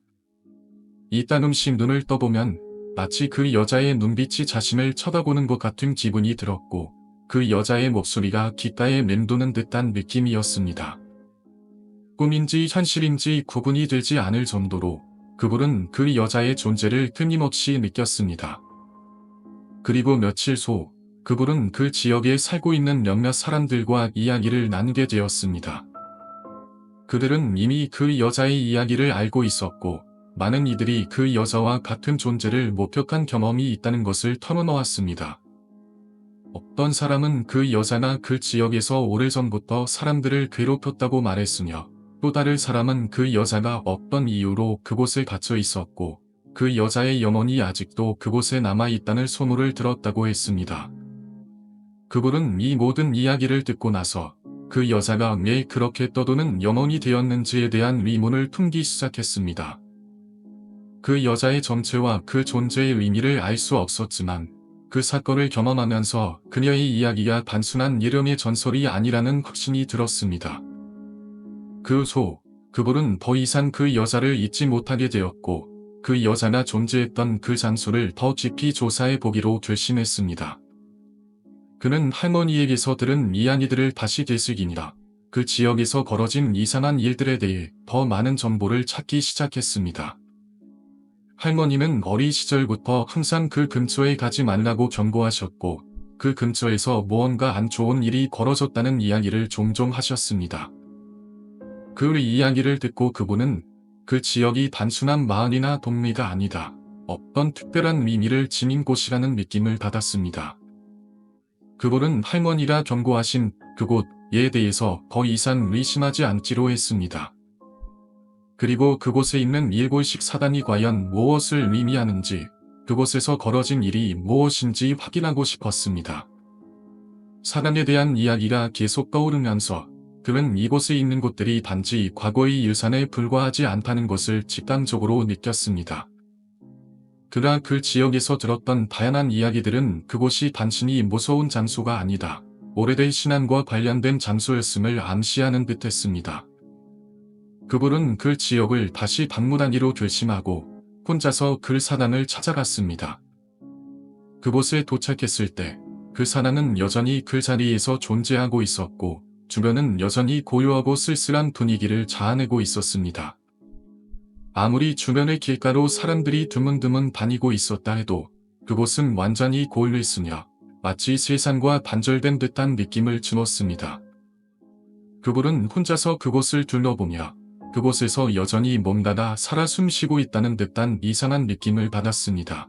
이따금씩 눈을 떠보면 마치 그 여자의 눈빛이 자신을 쳐다보는 것 같은 기분이 들었고 그 여자의 목소리가 귓가에 맴도는 듯한 느낌이었습니다. 꿈인지 현실인지 구분이 되지 않을 정도로 그분은 그 여자의 존재를 끊임없이 느꼈습니다. 그리고 며칠 후 그분은 그 지역에 살고 있는 몇몇 사람들과 이야기를 나누게 되었습니다. 그들은 이미 그 여자의 이야기를 알고 있었고 많은 이들이 그 여자와 같은 존재를 목격한 경험이 있다는 것을 털어놓았습니다. 어떤 사람은 그 여자가 그 지역에서 오래전부터 사람들을 괴롭혔다고 말했으며 또 다른 사람은 그 여자가 어떤 이유로 그곳에 갇혀 있었고 그 여자의 영혼이 아직도 그곳에 남아있다는 소문을 들었다고 했습니다. 그분은 이 모든 이야기를 듣고 나서 그 여자가 왜 그렇게 떠도는 영혼이 되었는지에 대한 의문을 품기 시작했습니다. 그 여자의 정체와 그 존재의 의미를 알 수 없었지만 그 사건을 경험하면서 그녀의 이야기가 단순한 이름의 전설이 아니라는 확신이 들었습니다. 그분은 더 이상 그 여자를 잊지 못하게 되었고, 그 여자가 존재했던 그 장소를 더 깊이 조사해 보기로 결심했습니다. 그는 할머니에게서 들은 이야기들을 다시 되새기니라 그 지역에서 벌어진 이상한 일들에 대해 더 많은 정보를 찾기 시작했습니다. 할머니는 어린 시절부터 항상 그 근처에 가지 말라고 경고하셨고, 그 근처에서 무언가 안 좋은 일이 벌어졌다는 이야기를 종종 하셨습니다. 그 이야기를 듣고 그분은 그 지역이 단순한 마을이나 동네가 아니다, 어떤 특별한 의미를 지닌 곳이라는 느낌을 받았습니다. 그분은 할머니가 경고하신 그곳에 대해서 더 이상 의심하지 않기로 했습니다. 그리고 그곳에 있는 일골식 사단이 과연 무엇을 의미하는지, 그곳에서 벌어진 일이 무엇인지 확인하고 싶었습니다. 사단에 대한 이야기가 계속 떠오르면서 그는 이곳에 있는 곳들이 단지 과거의 일산에 불과하지 않다는 것을 직감적으로 느꼈습니다. 그러나 그 지역에서 들었던 다양한 이야기들은 그곳이 단순히 무서운 장소가 아니다, 오래된 신앙과 관련된 장소였음을 암시하는 듯했습니다. 그분은 그 지역을 다시 방문하기로 결심하고 혼자서 그 사단을 찾아갔습니다. 그곳에 도착했을 때 그 사단은 여전히 그 자리에서 존재하고 있었고, 주변은 여전히 고요하고 쓸쓸한 분위기를 자아내고 있었습니다. 아무리 주변의 길가로 사람들이 드문드문 다니고 있었다 해도 그곳은 완전히 고요했으며 마치 세상과 단절된 듯한 느낌을 주었습니다. 그분은 혼자서 그곳을 둘러보며 그곳에서 여전히 뭔가가 살아 숨쉬고 있다는 듯한 이상한 느낌을 받았습니다.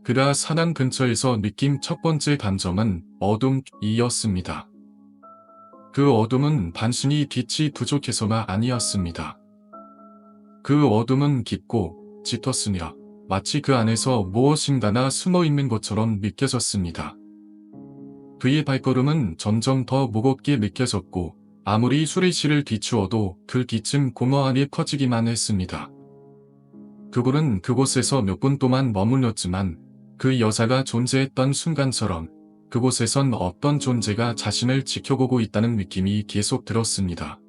그러나 사단 근처에서 느낀 첫 번째 감정은 어둠이었습니다. 그 어둠은 단순히 빛이 부족해서가 아니었습니다. 그 어둠은 깊고 짙었으며 마치 그 안에서 무엇인가가 숨어있는 것처럼 느껴졌습니다. 그의 발걸음은 점점 더 무겁게 느껴졌고, 아무리 수레시를 비추어도 그 기층 공허하게 커지기만 했습니다. 그분은 그곳에서 몇 분 동안 머물렀지만 그 여자가 존재했던 순간처럼 그곳에선 어떤 존재가 자신을 지켜보고 있다는 느낌이 계속 들었습니다.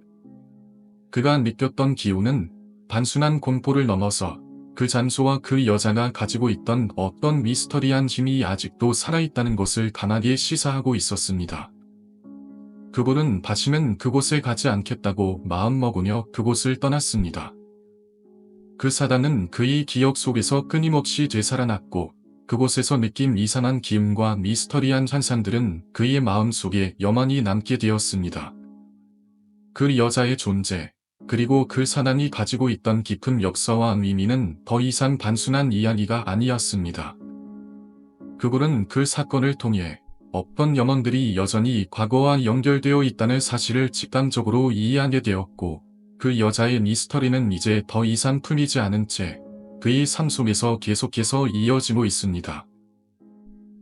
그가 느꼈던 기운은 단순한 공포를 넘어서 그 장소와 그 여자가 가지고 있던 어떤 미스터리한 힘이 아직도 살아있다는 것을 강하게 시사하고 있었습니다. 그분은 다시는 그곳에 가지 않겠다고 마음먹으며 그곳을 떠났습니다. 그 사단은 그의 기억 속에서 끊임없이 되살아났고, 그곳에서 느낀 이상한 기운과 미스터리한 현상들은 그의 마음속에 영원히 남게 되었습니다. 그 여자의 존재, 그리고 그 사단이 가지고 있던 깊은 역사와 의미는 더 이상 단순한 이야기가 아니었습니다. 그분은 그 사건을 통해 어떤 영혼들이 여전히 과거와 연결되어 있다는 사실을 직감적으로 이해하게 되었고, 그 여자의 미스터리는 이제 더 이상 풀리지 않은 채 그의 삶 속에서 계속해서 이어지고 있습니다.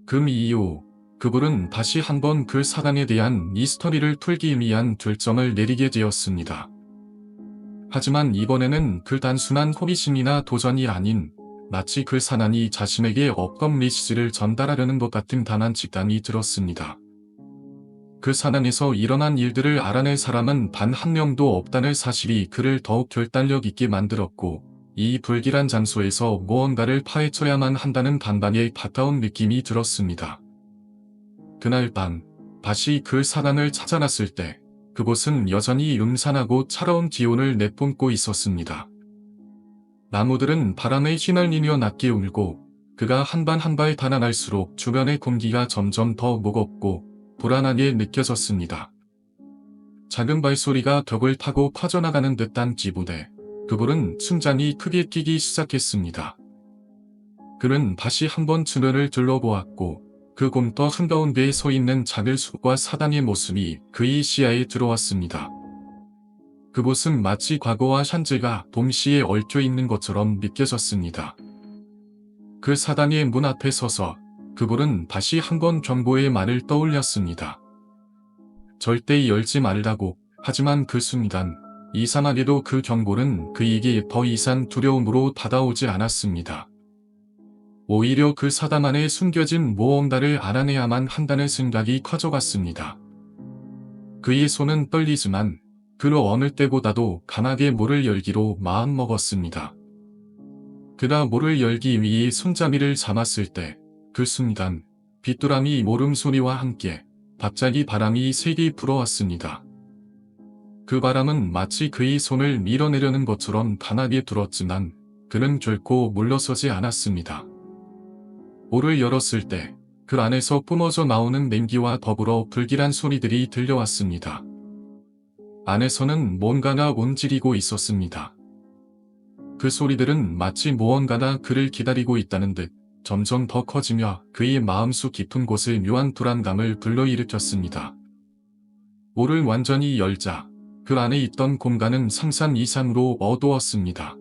그 이후 그분은 다시 한번 그 사단에 대한 미스터리를 풀기 위한 결정을 내리게 되었습니다. 하지만 이번에는 그 단순한 호기심이나 도전이 아닌, 마치 그 사단이 자신에게 어떤 메시지를 전달하려는 것 같은 단한 직감이 들었습니다. 그 사단에서 일어난 일들을 알아낼 사람은 단 한 명도 없다는 사실이 그를 더욱 결단력 있게 만들었고, 이 불길한 장소에서 무언가를 파헤쳐야만 한다는 단박에 가까운 느낌이 들었습니다. 그날 밤, 다시 그 사단을 찾아갔을 때, 그곳은 여전히 음산하고 차가운 기온을 내뿜고 있었습니다. 나무들은 바람에 휘날리며 낮게 울고, 그가 한 발 한 발 달아날수록 주변의 공기가 점점 더 무겁고 불안하게 느껴졌습니다. 작은 발소리가 벽을 타고 퍼져나가는 듯한 기분에 그분은 심장이 크게 뛰기 시작했습니다. 그는 다시 한번 주변을 둘러보았고, 그 곰터 한가운데에 서 있는 작은 숲과 사단의 모습이 그의 시야에 들어왔습니다. 그곳은 마치 과거와 현재가 동시에 얽혀 있는 것처럼 느껴졌습니다. 그 사단의 문 앞에 서서 그분은 다시 한번 경고의 말을 떠올렸습니다. 절대 열지 말라고. 하지만 그 순간 이상하게도 그 경고는 그에게 더 이상 두려움으로 다가오지 않았습니다. 오히려 그 사담 안에 숨겨진 무언가를 알아내야만 한다는 생각이 커져갔습니다. 그의 손은 떨리지만 그 어느 때보다도 강하게 문을 열기로 마음먹었습니다. 그가 문을 열기 위해 손잡이를 잡았을 때 그 순간 빗두람이 모름소리와 함께 갑자기 바람이 세게 불어왔습니다. 그 바람은 마치 그의 손을 밀어내려는 것처럼 강하게 불었지만 그는 결코 물러서지 않았습니다. 문을 열었을 때 그 안에서 뿜어져 나오는 냉기와 더불어 불길한 소리들이 들려왔습니다. 안에서는 뭔가가 움직이고 있었습니다. 그 소리들은 마치 무언가가 그를 기다리고 있다는 듯 점점 더 커지며 그의 마음속 깊은 곳을 묘한 불안감을 불러일으켰습니다. 문을 완전히 열자 그 안에 있던 공간은 상상 이상으로 어두웠습니다.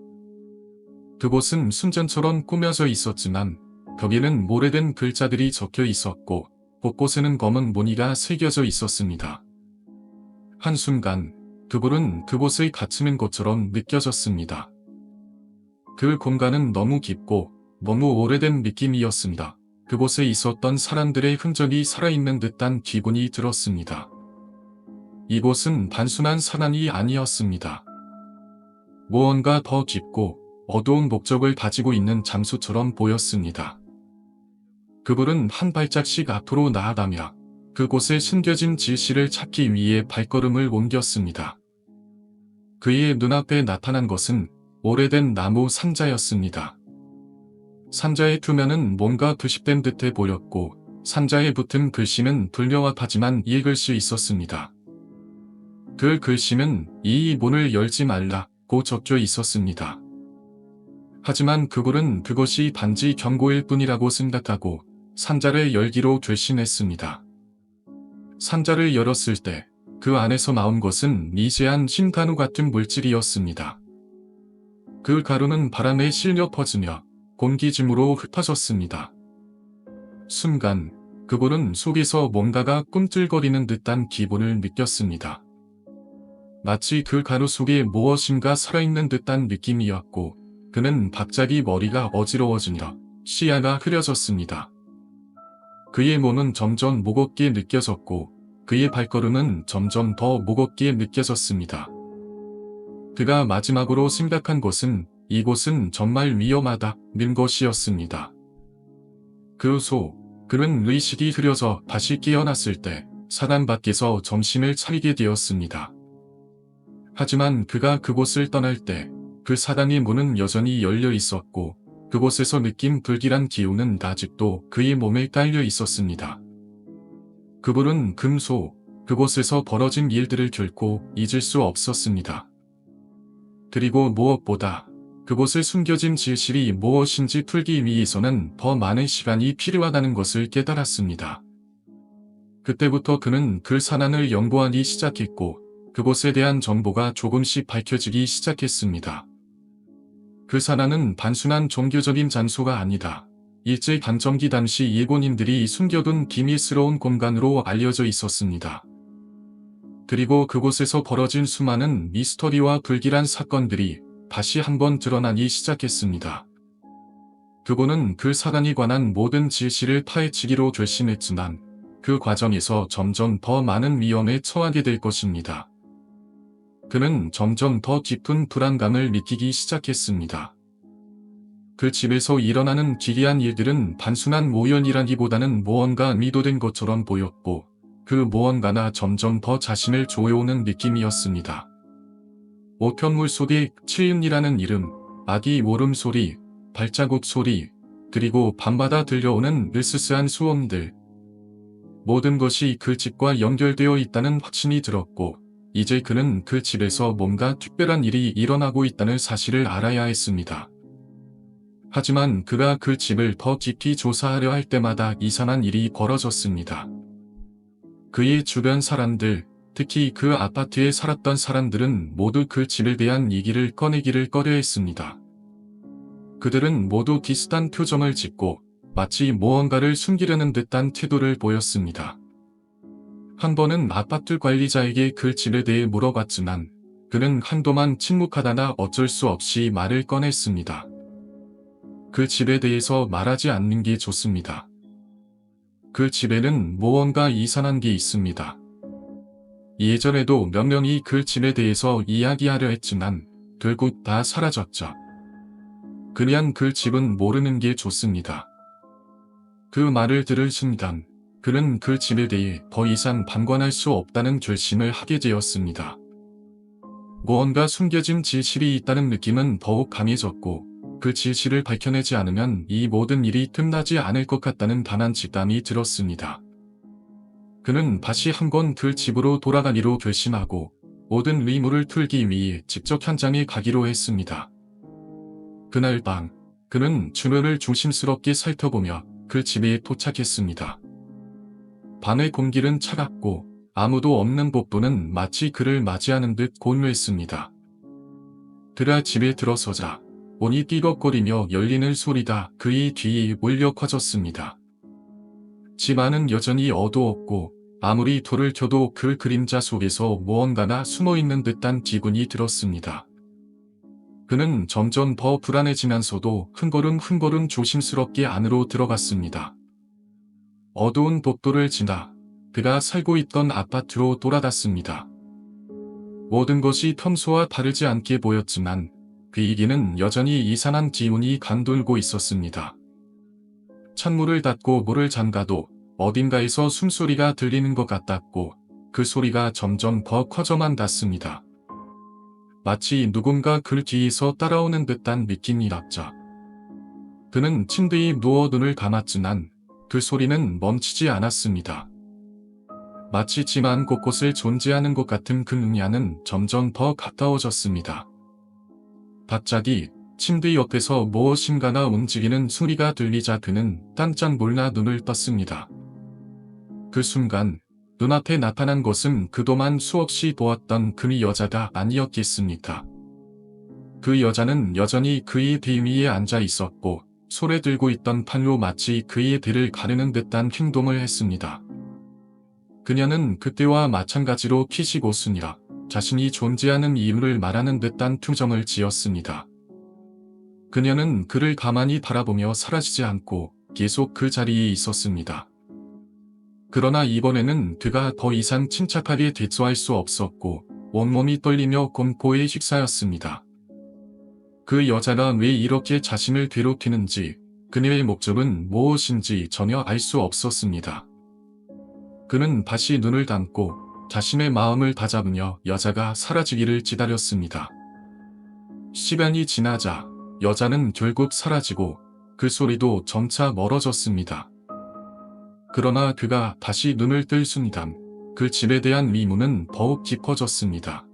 그곳은 순전처럼 꾸며져 있었지만 벽에는 오래된 글자들이 적혀 있었고 곳곳에는 검은 무늬가 새겨져 있었습니다. 한순간 그불은 그곳을 갇히는 것처럼 느껴졌습니다. 그 공간은 너무 깊고 너무 오래된 느낌이었습니다. 그곳에 있었던 사람들의 흔적이 살아있는 듯한 기분이 들었습니다. 이곳은 단순한 사람이 아니었습니다. 무언가 더 깊고 어두운 목적을 가지고 있는 장소처럼 보였습니다. 그불은 한 발짝씩 앞으로 나아가며 그곳에 숨겨진 질시를 찾기 위해 발걸음을 옮겼습니다. 그의 눈앞에 나타난 것은 오래된 나무 상자였습니다. 상자의 표면은 뭔가 부식된 듯해 보였고 상자에 붙은 글씨는 불명확하지만 읽을 수 있었습니다. 그 글씨는 이 문을 열지 말라고 적혀 있었습니다. 하지만 그불은 그것이 단지 경고일 뿐이라고 생각하고 상자를 열기로 결심했습니다. 상자를 열었을 때 그 안에서 나온 것은 미세한 신가루 같은 물질이었습니다. 그 가루는 바람에 실려 퍼지며 공기짐으로 흩어졌습니다. 순간 그불은 속에서 뭔가가 꿈틀거리는 듯한 기분을 느꼈습니다. 마치 그 가루 속에 무엇인가 살아있는 듯한 느낌이었고 그는 갑자기 머리가 어지러워지며 시야가 흐려졌습니다. 그의 몸은 점점 무겁게 느껴졌고 그의 발걸음은 점점 더 무겁게 느껴졌습니다. 그가 마지막으로 생각한 것은 이곳은 정말 위험하다는 것이었습니다. 그 후 그는 의식이 흐려져 다시 깨어났을 때 사단 밖에서 정신을 차리게 되었습니다. 하지만 그가 그곳을 떠날 때 그 사당의 문은 여전히 열려 있었고 그곳에서 느낀 불길한 기운은 아직도 그의 몸에 깔려 있었습니다. 그분은 금소 그곳에서 벌어진 일들을 결코 잊을 수 없었습니다. 그리고 무엇보다 그곳에 숨겨진 진실이 무엇인지 풀기 위해서는 더 많은 시간이 필요하다는 것을 깨달았습니다. 그때부터 그는 그 산안을 연구하기 시작했고 그곳에 대한 정보가 조금씩 밝혀지기 시작했습니다. 그 산안은 단순한 종교적인 장소가 아니다. 일제강점기 당시 일본인들이 숨겨둔 비밀스러운 공간으로 알려져 있었습니다. 그리고 그곳에서 벌어진 수많은 미스터리와 불길한 사건들이 다시 한번 드러나기 시작했습니다. 그분은 그 사단에 관한 모든 진실을 파헤치기로 결심했지만 그 과정에서 점점 더 많은 위험에 처하게 될 것입니다. 그는 점점 더 깊은 불안감을 느끼기 시작했습니다. 그 집에서 일어나는 기이한 일들은 단순한 우연이라기보다는 무언가 의도된 것처럼 보였고 그 무언가나 점점 더 자신을 조여오는 느낌이었습니다. 우편물 속에 치은이라는 이름, 아기 울음소리, 발자국 소리, 그리고 밤마다 들려오는 으스스한 소음들. 모든 것이 그 집과 연결되어 있다는 확신이 들었고 이제 그는 그 집에서 뭔가 특별한 일이 일어나고 있다는 사실을 알아야 했습니다. 하지만 그가 그 집을 더 깊이 조사하려 할 때마다 이상한 일이 벌어졌습니다. 그의 주변 사람들, 특히 그 아파트에 살았던 사람들은 모두 그 집에 대한 얘기를 꺼내기를 꺼려했습니다. 그들은 모두 비슷한 표정을 짓고 마치 무언가를 숨기려는 듯한 태도를 보였습니다. 한 번은 아파트 관리자에게 그 집에 대해 물어봤지만 그는 한동안 침묵하다가 어쩔 수 없이 말을 꺼냈습니다. 그 집에 대해서 말하지 않는 게 좋습니다. 그 집에는 무언가 이상한 게 있습니다. 예전에도 몇 명이 그 집에 대해서 이야기하려 했지만 결국 다 사라졌죠. 그냥 그 집은 모르는 게 좋습니다. 그 말을 들을 순간 그는 그 집에 대해 더 이상 방관할 수 없다는 결심을 하게 되었습니다. 무언가 숨겨진 진실이 있다는 느낌은 더욱 강해졌고 그 진실을 밝혀내지 않으면 이 모든 일이 끝나지 않을 것 같다는 단한 직감이 들었습니다. 그는 다시 한번 그 집으로 돌아가기로 결심하고 모든 의무를 풀기 위해 직접 현장에 가기로 했습니다. 그날 밤 그는 주변을 조심스럽게 살펴보며 그 집에 도착했습니다. 밤의 공기는 차갑고 아무도 없는 복도는 마치 그를 맞이하는 듯 고요했습니다. 그가 집에 들어서자 문이 삐걱거리며 열리는 소리가 그의 귀에 몰려 커졌습니다. 집 안은 여전히 어두웠고 아무리 불을 켜도 그 그림자 속에서 무언가가 숨어있는 듯한 기분이 들었습니다. 그는 점점 더 불안해지면서도 한 걸음 조심스럽게 안으로 들어갔습니다. 어두운 복도를 지나 그가 살고 있던 아파트로 돌아갔습니다. 모든 것이 평소와 다르지 않게 보였지만 그에게는 여전히 이상한 기운이 감돌고 있었습니다. 창문을 닫고 문을 잠가도 어딘가에서 숨소리가 들리는 것 같았고 그 소리가 점점 더 커져만 갔습니다. 마치 누군가 그 뒤에서 따라오는 듯한 느낌이랄까. 그는 침대에 누워 눈을 감았지만 그 소리는 멈추지 않았습니다. 마치 집 안 곳곳에 존재하는 것 같은 그 음향은 점점 더 가까워졌습니다. 갑자기 침대 옆에서 무엇인가가 움직이는 소리가 들리자 그는 깜짝 놀라 눈을 떴습니다. 그 순간 눈앞에 나타난 것은 그동안 수없이 보았던 그 여자가 아니었겠습니까? 그 여자는 여전히 그의 배 위에 앉아 있었고 손에 들고 있던 팔로 마치 그의 배를 가르는 듯한 행동을 했습니다. 그녀는 그때와 마찬가지로 키시고순이라 자신이 존재하는 이유를 말하는 듯한 투정을 지었습니다. 그녀는 그를 가만히 바라보며 사라지지 않고 계속 그 자리에 있었습니다. 그러나 이번에는 그가 더 이상 침착하게 대처할 수 없었고 온몸이 떨리며 공포의 식사였습니다. 그 여자가 왜 이렇게 자신을 괴롭히는지 그녀의 목적은 무엇인지 전혀 알 수 없었습니다. 그는 다시 눈을 감고 자신의 마음을 다잡으며 여자가 사라지기를 기다렸습니다. 시간이 지나자 여자는 결국 사라지고 그 소리도 점차 멀어졌습니다. 그러나 그가 다시 눈을 뜰 순간 그 집에 대한 의문은 더욱 깊어졌습니다.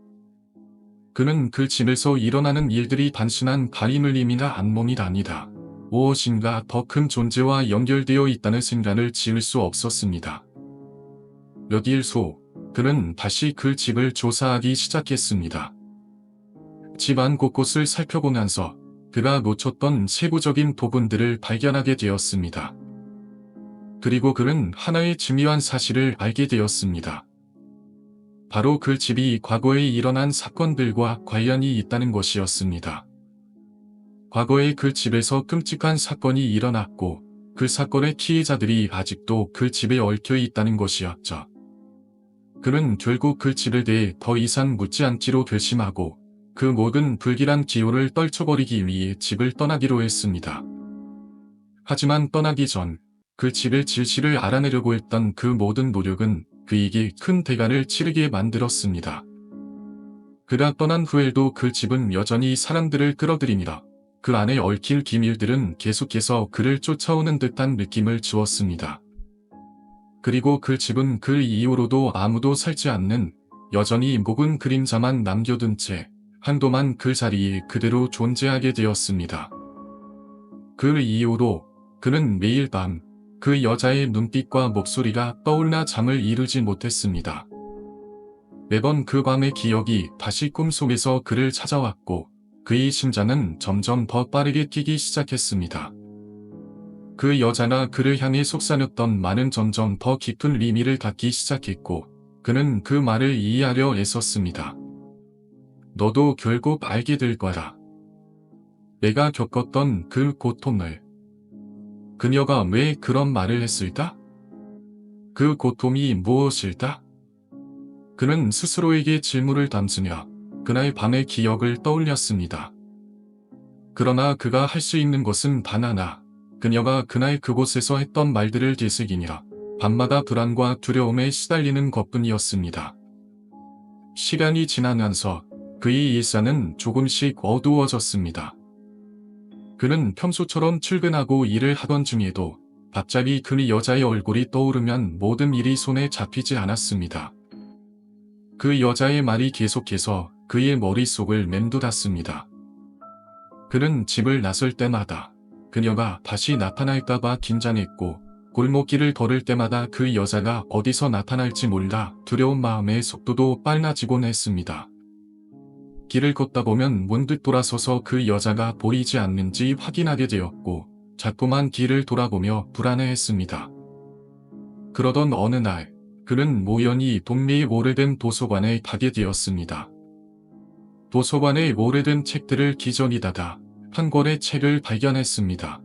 그는 그 집에서 일어나는 일들이 단순한 가리눌림이나 안몸이 아니다. 무엇인가 더 큰 존재와 연결되어 있다는 생각을 지을 수 없었습니다. 몇 일 후 그는 다시 그 집을 조사하기 시작했습니다. 집 안 곳곳을 살펴보면서 그가 놓쳤던 세부적인 부분들을 발견하게 되었습니다. 그리고 그는 하나의 중요한 사실을 알게 되었습니다. 바로 그 집이 과거에 일어난 사건들과 관련이 있다는 것이었습니다. 과거에 그 집에서 끔찍한 사건이 일어났고 그 사건의 피해자들이 아직도 그 집에 얽혀 있다는 것이었죠. 그는 결국 그 집에 대해 더 이상 묻지 않기로 결심하고 그 모든 불길한 기운을 떨쳐버리기 위해 집을 떠나기로 했습니다. 하지만 떠나기 전 그 집의 진실을 알아내려고 했던 그 모든 노력은 그에게 큰 대가를 치르게 만들었습니다. 그가 떠난 후에도 그 집은 여전히 사람들을 끌어들이니라 그 안에 얽힌 기밀들은 계속해서 그를 쫓아오는 듯한 느낌을 주었습니다. 그리고 그 집은 그 이후로도 아무도 살지 않는 여전히 묵은 그림자만 남겨둔 채 한동안 그 자리에 그대로 존재하게 되었습니다. 그 이후로 그는 매일 밤 그 여자의 눈빛과 목소리가 떠올라 잠을 이루지 못했습니다. 매번 그 밤의 기억이 다시 꿈속에서 그를 찾아왔고 그의 심장은 점점 더 빠르게 뛰기 시작했습니다. 그 여자나 그를 향해 속삭였던 말은 점점 더 깊은 의미를 갖기 시작했고 그는 그 말을 이해하려 애썼습니다. 너도 결국 알게 될 거야. 내가 겪었던 그 고통을. 그녀가 왜 그런 말을 했을까? 그 고통이 무엇일까? 그는 스스로에게 질문을 던지며 그날 밤의 기억을 떠올렸습니다. 그러나 그가 할 수 있는 것은 단 하나. 그녀가 그날 그곳에서 했던 말들을 되새기며 밤마다 불안과 두려움에 시달리는 것뿐이었습니다. 시간이 지나면서 그의 일상은 조금씩 어두워졌습니다. 그는 평소처럼 출근하고 일을 하던 중에도 갑자기 그 여자의 얼굴이 떠오르면 모든 일이 손에 잡히지 않았습니다. 그 여자의 말이 계속해서 그의 머릿속을 맴돌았습니다. 그는 집을 나설 때마다 그녀가 다시 나타날까봐 긴장했고, 골목길을 걸을 때마다 그 여자가 어디서 나타날지 몰라 두려운 마음의 속도도 빨라지곤 했습니다. 길을 걷다 보면 문득 돌아서서 그 여자가 보이지 않는지 확인하게 되었고, 자꾸만 길을 돌아보며 불안해했습니다. 그러던 어느 날, 그는 우연히 동네의 오래된 도서관에 가게 되었습니다. 도서관의 오래된 책들을 뒤적이다가 한 권의 책을 발견했습니다.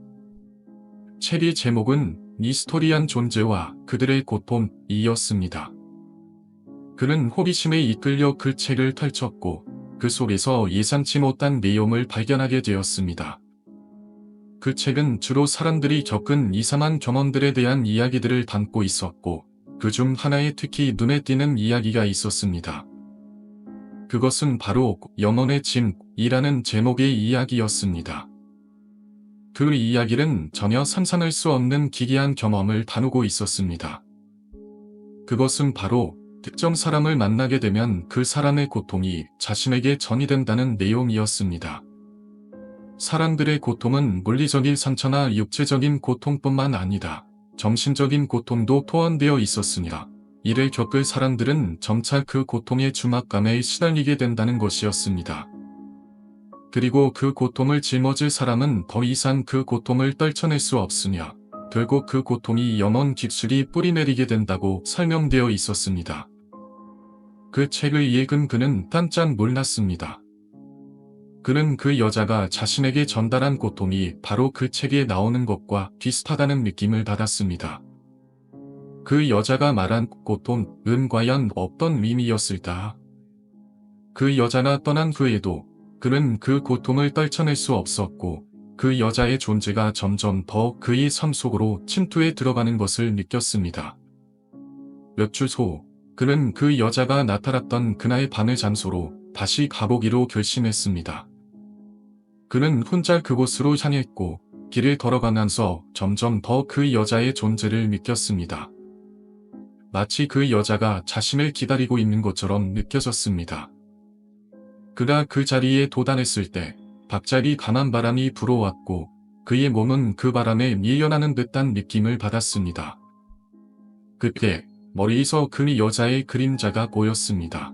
책의 제목은 미스터리한 존재와 그들의 고통이었습니다. 그는 호기심에 이끌려 그 책을 펼쳤고, 그 속에서 예상치 못한 내용을 발견하게 되었습니다. 그 책은 주로 사람들이 겪은 이상한 경험들에 대한 이야기들을 담고 있었고, 그중 하나에 특히 눈에 띄는 이야기가 있었습니다. 그것은 바로 영혼의 짐이라는 제목의 이야기였습니다. 그 이야기는 전혀 상상할 수 없는 기이한 경험을 다루고 있었습니다. 그것은 바로 특정 사람을 만나게 되면 그 사람의 고통이 자신에게 전이된다는 내용이었습니다. 사람들의 고통은 물리적인 상처나 육체적인 고통뿐만 아니라 정신적인 고통도 포함되어 있었으며, 이를 겪을 사람들은 점차 그 고통의 중압감에 시달리게 된다는 것이었습니다. 그리고 그 고통을 짊어질 사람은 더 이상 그 고통을 떨쳐낼 수 없으며, 결국 그 고통이 영혼 깊숙이 뿌리내리게 된다고 설명되어 있었습니다. 그 책을 읽은 그는 깜짝 놀랐습니다. 그는 그 여자가 자신에게 전달한 고통이 바로 그 책에 나오는 것과 비슷하다는 느낌을 받았습니다. 그 여자가 말한 고통은 과연 어떤 의미였을까? 그 여자가 떠난 후에도 그는 그 고통을 떨쳐낼 수 없었고, 그 여자의 존재가 점점 더 그의 삶 속으로 침투해 들어가는 것을 느꼈습니다. 몇 주 후, 그는 그 여자가 나타났던 그날 밤의 장소로 다시 가보기로 결심했습니다. 그는 혼자 그곳으로 향했고, 길을 걸어가면서 점점 더 그 여자의 존재를 느꼈습니다. 마치 그 여자가 자신을 기다리고 있는 것처럼 느껴졌습니다. 그가 그 자리에 도달했을 때 갑자기 강한 바람이 불어왔고, 그의 몸은 그 바람에 밀려나는 듯한 느낌을 받았습니다. 그때 머리에서 그 여자의 그림자가 보였습니다.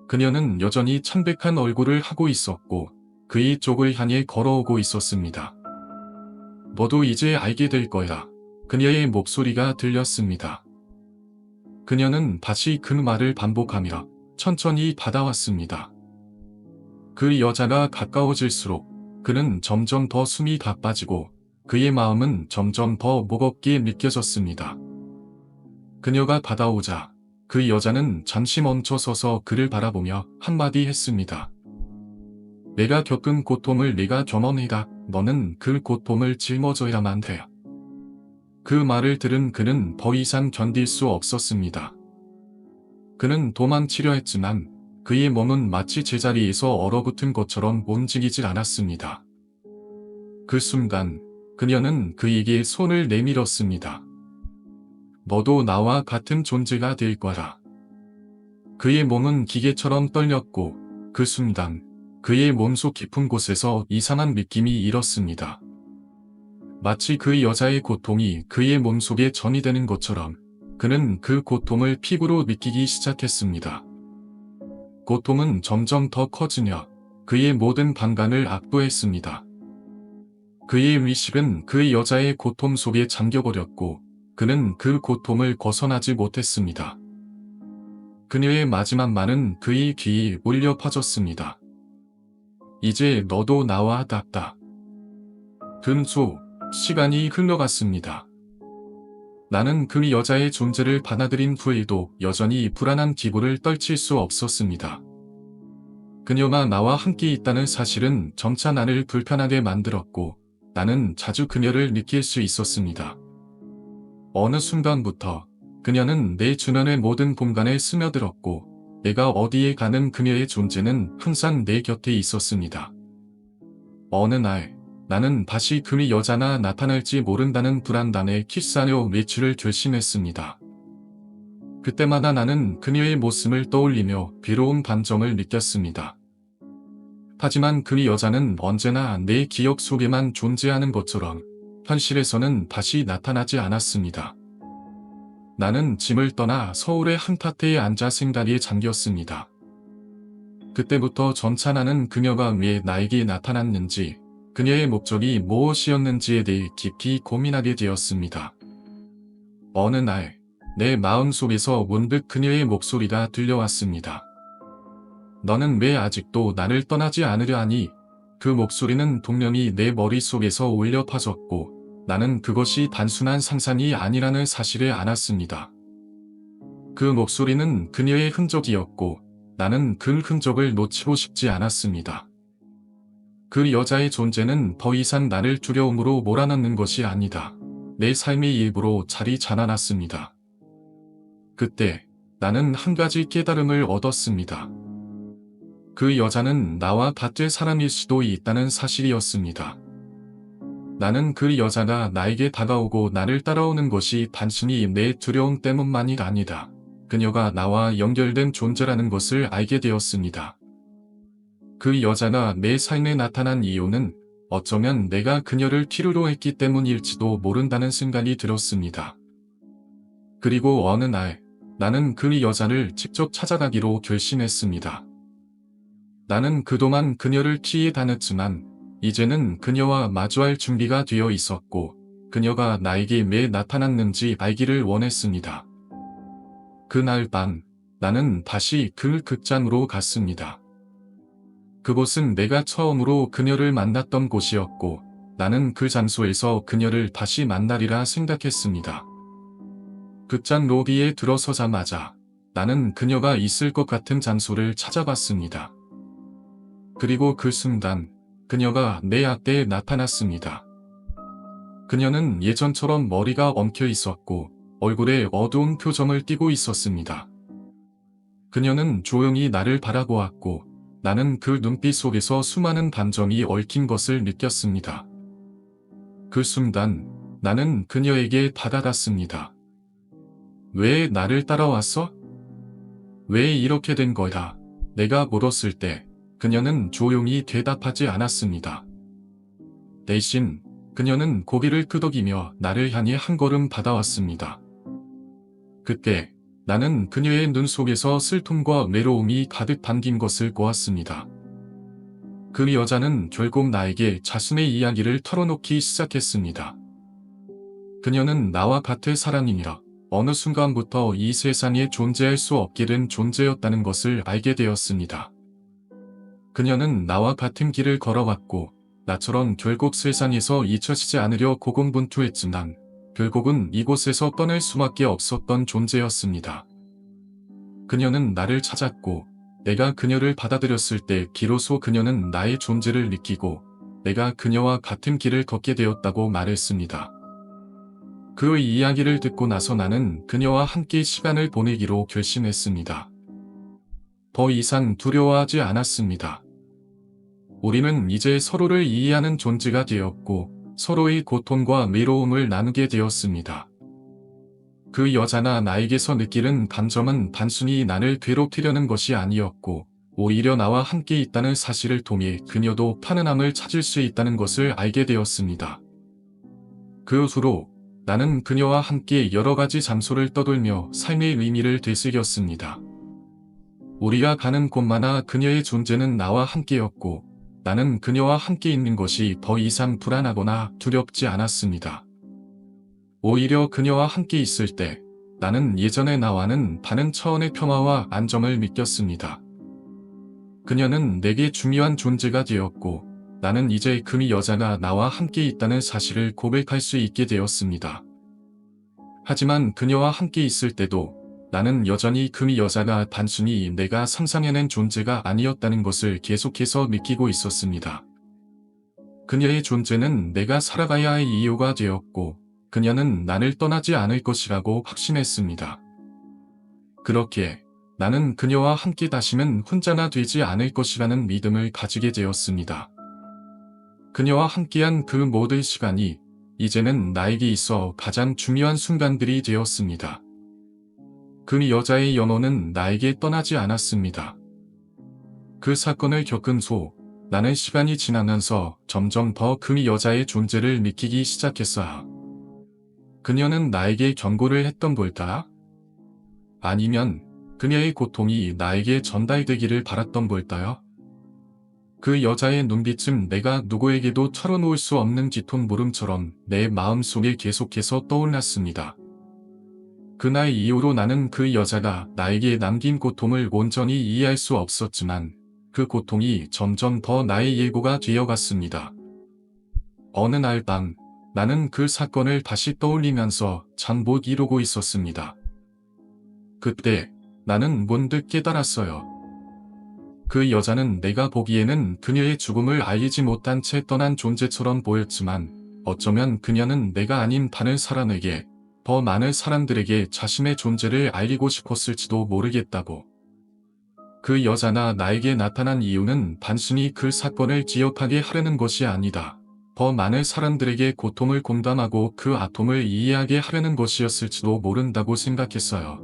그녀는 여전히 창백한 얼굴을 하고 있었고, 그의 쪽을 향해 걸어오고 있었습니다. 너도 이제 알게 될 거야. 그녀의 목소리가 들렸습니다. 그녀는 다시 그 말을 반복하며 천천히 다가왔습니다. 그 여자가 가까워질수록 그는 점점 더 숨이 가빠지고, 그의 마음은 점점 더 무겁게 느껴졌습니다. 그녀가 다가오자 그 여자는 잠시 멈춰서서 그를 바라보며 한마디 했습니다. 내가 겪은 고통을 네가 경험해라. 너는 그 고통을 짊어져야만 해. 그 말을 들은 그는 더 이상 견딜 수 없었습니다. 그는 도망치려 했지만 그의 몸은 마치 제자리에서 얼어붙은 것처럼 움직이질 않았습니다. 그 순간 그녀는 그에게 손을 내밀었습니다. 너도 나와 같은 존재가 될 거라. 그의 몸은 기계처럼 떨렸고, 그 순간 그의 몸속 깊은 곳에서 이상한 느낌이 일었습니다. 마치 그 여자의 고통이 그의 몸속에 전이되는 것처럼 그는 그 고통을 피부로 느끼기 시작했습니다. 고통은 점점 더 커지며 그의 모든 감각을 압도했습니다. 그의 의식은 그 여자의 고통 속에 잠겨버렸고, 그는 그 고통을 벗어나지 못했습니다. 그녀의 마지막 말은 그의 귀에 울려 퍼졌습니다. 이제 너도 나와 닿다. 근소, 시간이 흘러갔습니다. 나는 그 여자의 존재를 받아들인 후에도 여전히 불안한 기분을 떨칠 수 없었습니다. 그녀가 나와 함께 있다는 사실은 점차 나를 불편하게 만들었고, 나는 자주 그녀를 느낄 수 있었습니다. 어느 순간부터 그녀는 내 주변의 모든 공간에 스며들었고, 내가 어디에 가는 그녀의 존재는 항상 내 곁에 있었습니다. 어느 날, 나는 다시 그 여자가 나타날지 모른다는 불안감에 키스하려 외출을 결심했습니다. 그때마다 나는 그녀의 모습을 떠올리며 괴로운 감정을 느꼈습니다. 하지만 그 여자는 언제나 내 기억 속에만 존재하는 것처럼 현실에서는 다시 나타나지 않았습니다. 나는 짐을 떠나 서울의 한 카페에 앉아 생각에 잠겼습니다. 그때부터 점차 나는 그녀가 왜 나에게 나타났는지, 그녀의 목적이 무엇이었는지에 대해 깊이 고민하게 되었습니다. 어느 날, 내 마음속에서 문득 그녀의 목소리가 들려왔습니다. 너는 왜 아직도 나를 떠나지 않으려 하니? 그 목소리는 동명이 내 머릿속에서 울려 퍼졌고, 나는 그것이 단순한 상상이 아니라는 사실을 알았습니다. 그 목소리는 그녀의 흔적이었고, 나는 그 흔적을 놓치고 싶지 않았습니다. 그 여자의 존재는 더 이상 나를 두려움으로 몰아넣는 것이 아니다. 내 삶의 일부로 자리 잡아놨습니다. 그때 나는 한 가지 깨달음을 얻었습니다. 그 여자는 나와 같은 사람일 수도 있다는 사실이었습니다. 나는 그 여자가 나에게 다가오고 나를 따라오는 것이 단순히 내 두려움 때문만이 아니다. 그녀가 나와 연결된 존재라는 것을 알게 되었습니다. 그 여자가 내 삶에 나타난 이유는 어쩌면 내가 그녀를 필요로 했기 때문일지도 모른다는 생각이 들었습니다. 그리고 어느 날, 나는 그 여자를 직접 찾아가기로 결심했습니다. 나는 그동안 그녀를 피해 다녔지만, 이제는 그녀와 마주할 준비가 되어 있었고, 그녀가 나에게 왜 나타났는지 알기를 원했습니다. 그날 밤, 나는 다시 그 극장으로 갔습니다. 그곳은 내가 처음으로 그녀를 만났던 곳이었고, 나는 그 장소에서 그녀를 다시 만나리라 생각했습니다. 극장 로비에 들어서자마자 나는 그녀가 있을 것 같은 장소를 찾아봤습니다. 그리고 그 순간 그녀가 내 앞에 나타났습니다. 그녀는 예전처럼 머리가 엉켜 있었고 얼굴에 어두운 표정을 띠고 있었습니다. 그녀는 조용히 나를 바라보았고 나는 그 눈빛 속에서 수많은 감정이 얽힌 것을 느꼈습니다. 그 순간 나는 그녀에게 다가갔습니다. 왜 나를 따라왔어? 왜 이렇게 된 거야? 내가 물었을 때 그녀는 조용히 대답하지 않았습니다. 대신 그녀는 고개를 끄덕이며 나를 향해 한 걸음 다가왔습니다. 그때 나는 그녀의 눈 속에서 슬픔과 외로움이 가득 담긴 것을 보았습니다. 그 여자는 결국 나에게 자신의 이야기를 털어놓기 시작했습니다. 그녀는 나와 같은 사람이라 어느 순간부터 이 세상에 존재할 수 없게 된 존재였다는 것을 알게 되었습니다. 그녀는 나와 같은 길을 걸어왔고 나처럼 결국 세상에서 잊혀지지 않으려 고군분투했지만 결국은 이곳에서 떠날 수밖에 없었던 존재였습니다. 그녀는 나를 찾았고 내가 그녀를 받아들였을 때 비로소 그녀는 나의 존재를 느끼고 내가 그녀와 같은 길을 걷게 되었다고 말했습니다. 그 이야기를 듣고 나서 나는 그녀와 함께 시간을 보내기로 결심했습니다. 더 이상 두려워하지 않았습니다. 우리는 이제 서로를 이해하는 존재가 되었고 서로의 고통과 외로움을 나누게 되었습니다. 그 여자나 나에게서 느끼는 감정은 단순히 나를 괴롭히려는 것이 아니었고 오히려 나와 함께 있다는 사실을 통해 그녀도 편안함을 찾을 수 있다는 것을 알게 되었습니다. 그 후로 나는 그녀와 함께 여러 가지 장소를 떠돌며 삶의 의미를 되새겼습니다. 우리가 가는 곳마다 그녀의 존재는 나와 함께였고 나는 그녀와 함께 있는 것이 더 이상 불안하거나 두렵지 않았습니다. 오히려 그녀와 함께 있을 때 나는 예전의 나와는 다른 차원의 평화와 안정을 느꼈습니다. 그녀는 내게 중요한 존재가 되었고 나는 이제 그 여자가 나와 함께 있다는 사실을 고백할 수 있게 되었습니다. 하지만 그녀와 함께 있을 때도 나는 여전히 그 여자가 단순히 내가 상상해낸 존재가 아니었다는 것을 계속해서 느끼고 있었습니다. 그녀의 존재는 내가 살아가야 할 이유가 되었고 그녀는 나를 떠나지 않을 것이라고 확신했습니다. 그렇게 나는 그녀와 함께 다시는 혼자나 되지 않을 것이라는 믿음을 가지게 되었습니다. 그녀와 함께한 그 모든 시간이 이제는 나에게 있어 가장 중요한 순간들이 되었습니다. 그 여자의 연호는 나에게 떠나지 않았습니다. 그 사건을 겪은 후 나는 시간이 지나면서 점점 더 그 여자의 존재를 느끼기 시작했어요. 그녀는 나에게 경고를 했던 걸까? 아니면 그녀의 고통이 나에게 전달되기를 바랐던 걸까요? 그 여자의 눈빛은 내가 누구에게도 털어놓을 수 없는 짙은 물음처럼 내 마음속에 계속해서 떠올랐습니다. 그날 이후로 나는 그 여자가 나에게 남긴 고통을 온전히 이해할 수 없었지만 그 고통이 점점 더 나의 예고가 되어갔습니다. 어느 날 밤 나는 그 사건을 다시 떠올리면서 잠 못 이루고 있었습니다. 그때 나는 문득 깨달았어요. 그 여자는 내가 보기에는 그녀의 죽음을 알리지 못한 채 떠난 존재처럼 보였지만 어쩌면 그녀는 내가 아닌 다른 사람에게, 더 많은 사람들에게 자신의 존재를 알리고 싶었을지도 모르겠다고. 그 여자가 나에게 나타난 이유는 단순히 그 사건을 기억하게 하려는 것이 아니다. 더 많은 사람들에게 고통을 공감하고 그 아픔을 이해하게 하려는 것이었을지도 모른다고 생각했어요.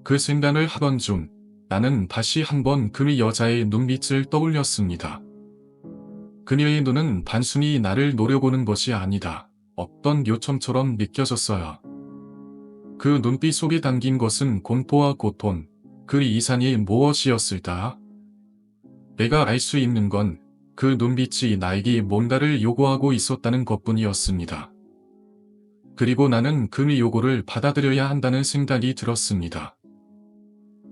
그 생각을 하던 중 나는 다시 한번 그 여자의 눈빛을 떠올렸습니다. 그녀의 눈은 단순히 나를 노려보는 것이 아니다. 어떤 요청처럼 느껴졌어요. 그 눈빛 속에 담긴 것은 공포와 고통, 그 이상이 무엇이었을까? 내가 알 수 있는 건 그 눈빛이 나에게 뭔가를 요구하고 있었다는 것뿐이었습니다. 그리고 나는 그 요구를 받아들여야 한다는 생각이 들었습니다.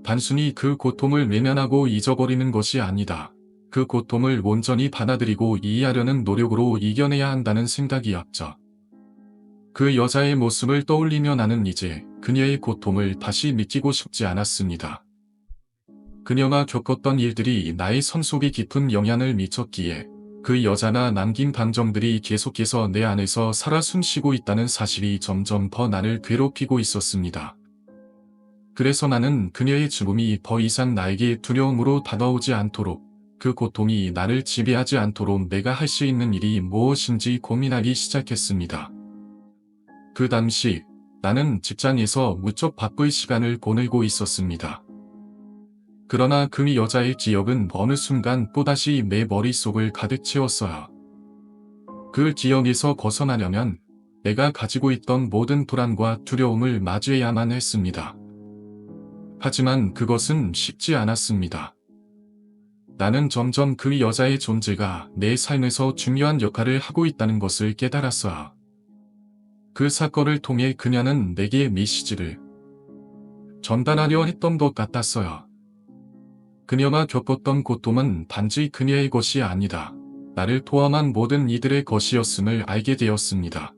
단순히 그 고통을 외면하고 잊어버리는 것이 아니다. 그 고통을 온전히 받아들이고 이해하려는 노력으로 이겨내야 한다는 생각이었죠. 그 여자의 모습을 떠올리며 나는 이제 그녀의 고통을 다시 느끼고 싶지 않았습니다. 그녀가 겪었던 일들이 나의 삶 속에 깊은 영향을 미쳤기에 그 여자가 남긴 감정들이 계속해서 내 안에서 살아 숨쉬고 있다는 사실이 점점 더 나를 괴롭히고 있었습니다. 그래서 나는 그녀의 죽음이 더 이상 나에게 두려움으로 다가오지 않도록, 그 고통이 나를 지배하지 않도록 내가 할 수 있는 일이 무엇인지 고민하기 시작했습니다. 그 당시 나는 직장에서 무척 바쁠 시간을 보내고 있었습니다. 그러나 그 여자의 기억은 어느 순간 또다시 내 머릿속을 가득 채웠어요. 그 기억에서 벗어나려면 내가 가지고 있던 모든 불안과 두려움을 마주해야만 했습니다. 하지만 그것은 쉽지 않았습니다. 나는 점점 그 여자의 존재가 내 삶에서 중요한 역할을 하고 있다는 것을 깨달았어요. 그 사건을 통해 그녀는 내게 메시지를 전달하려 했던 것 같았어요. 그녀가 겪었던 고통은 단지 그녀의 것이 아니다. 나를 포함한 모든 이들의 것이었음을 알게 되었습니다.